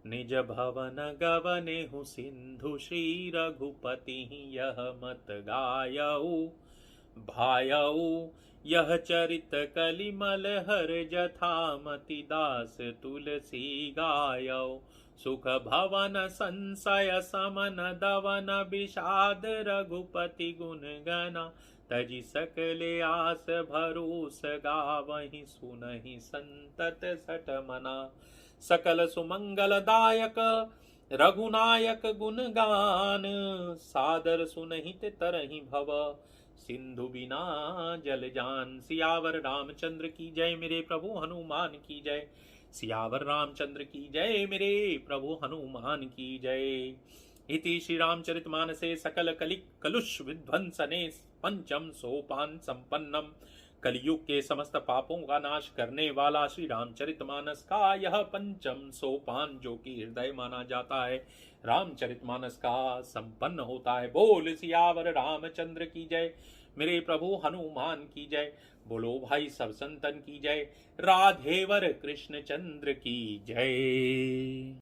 निज भवन गवनेहु सिंधु श्री रघुपति यह मत गायऊ भायऊ। यह चरित कलिमल हर जथामति दास तुलसी गायऊ। सुख भवन संशय समन दवन विषाद रघुपति गुण गना। तजि सकले आस भरोस गावहि सुनहि संतत सठ मना। सकल सुमंगल दायक रघुनायक गुण गान। सादर सुनहित तरहि भव सिंधु बिना जल जान। सियावर रामचंद्र की जय मेरे प्रभु हनुमान की जय। सियावर रामचंद्र की जय मेरे प्रभु हनुमान की जय। इति श्री रामचरितमानसे सकल कलुष विध्वंसने पंचम सोपान संपन्नम। कलयुग के समस्त पापों का नाश करने वाला श्री रामचरितमानस का यह पंचम सोपान जो कि हृदय माना जाता है रामचरितमानस का संपन्न होता है। बोल सियावर रामचंद्र की जय मेरे प्रभु हनुमान की जय। बोलो भाई सब संतन की जय। राधेवर कृष्ण चंद्र की जय।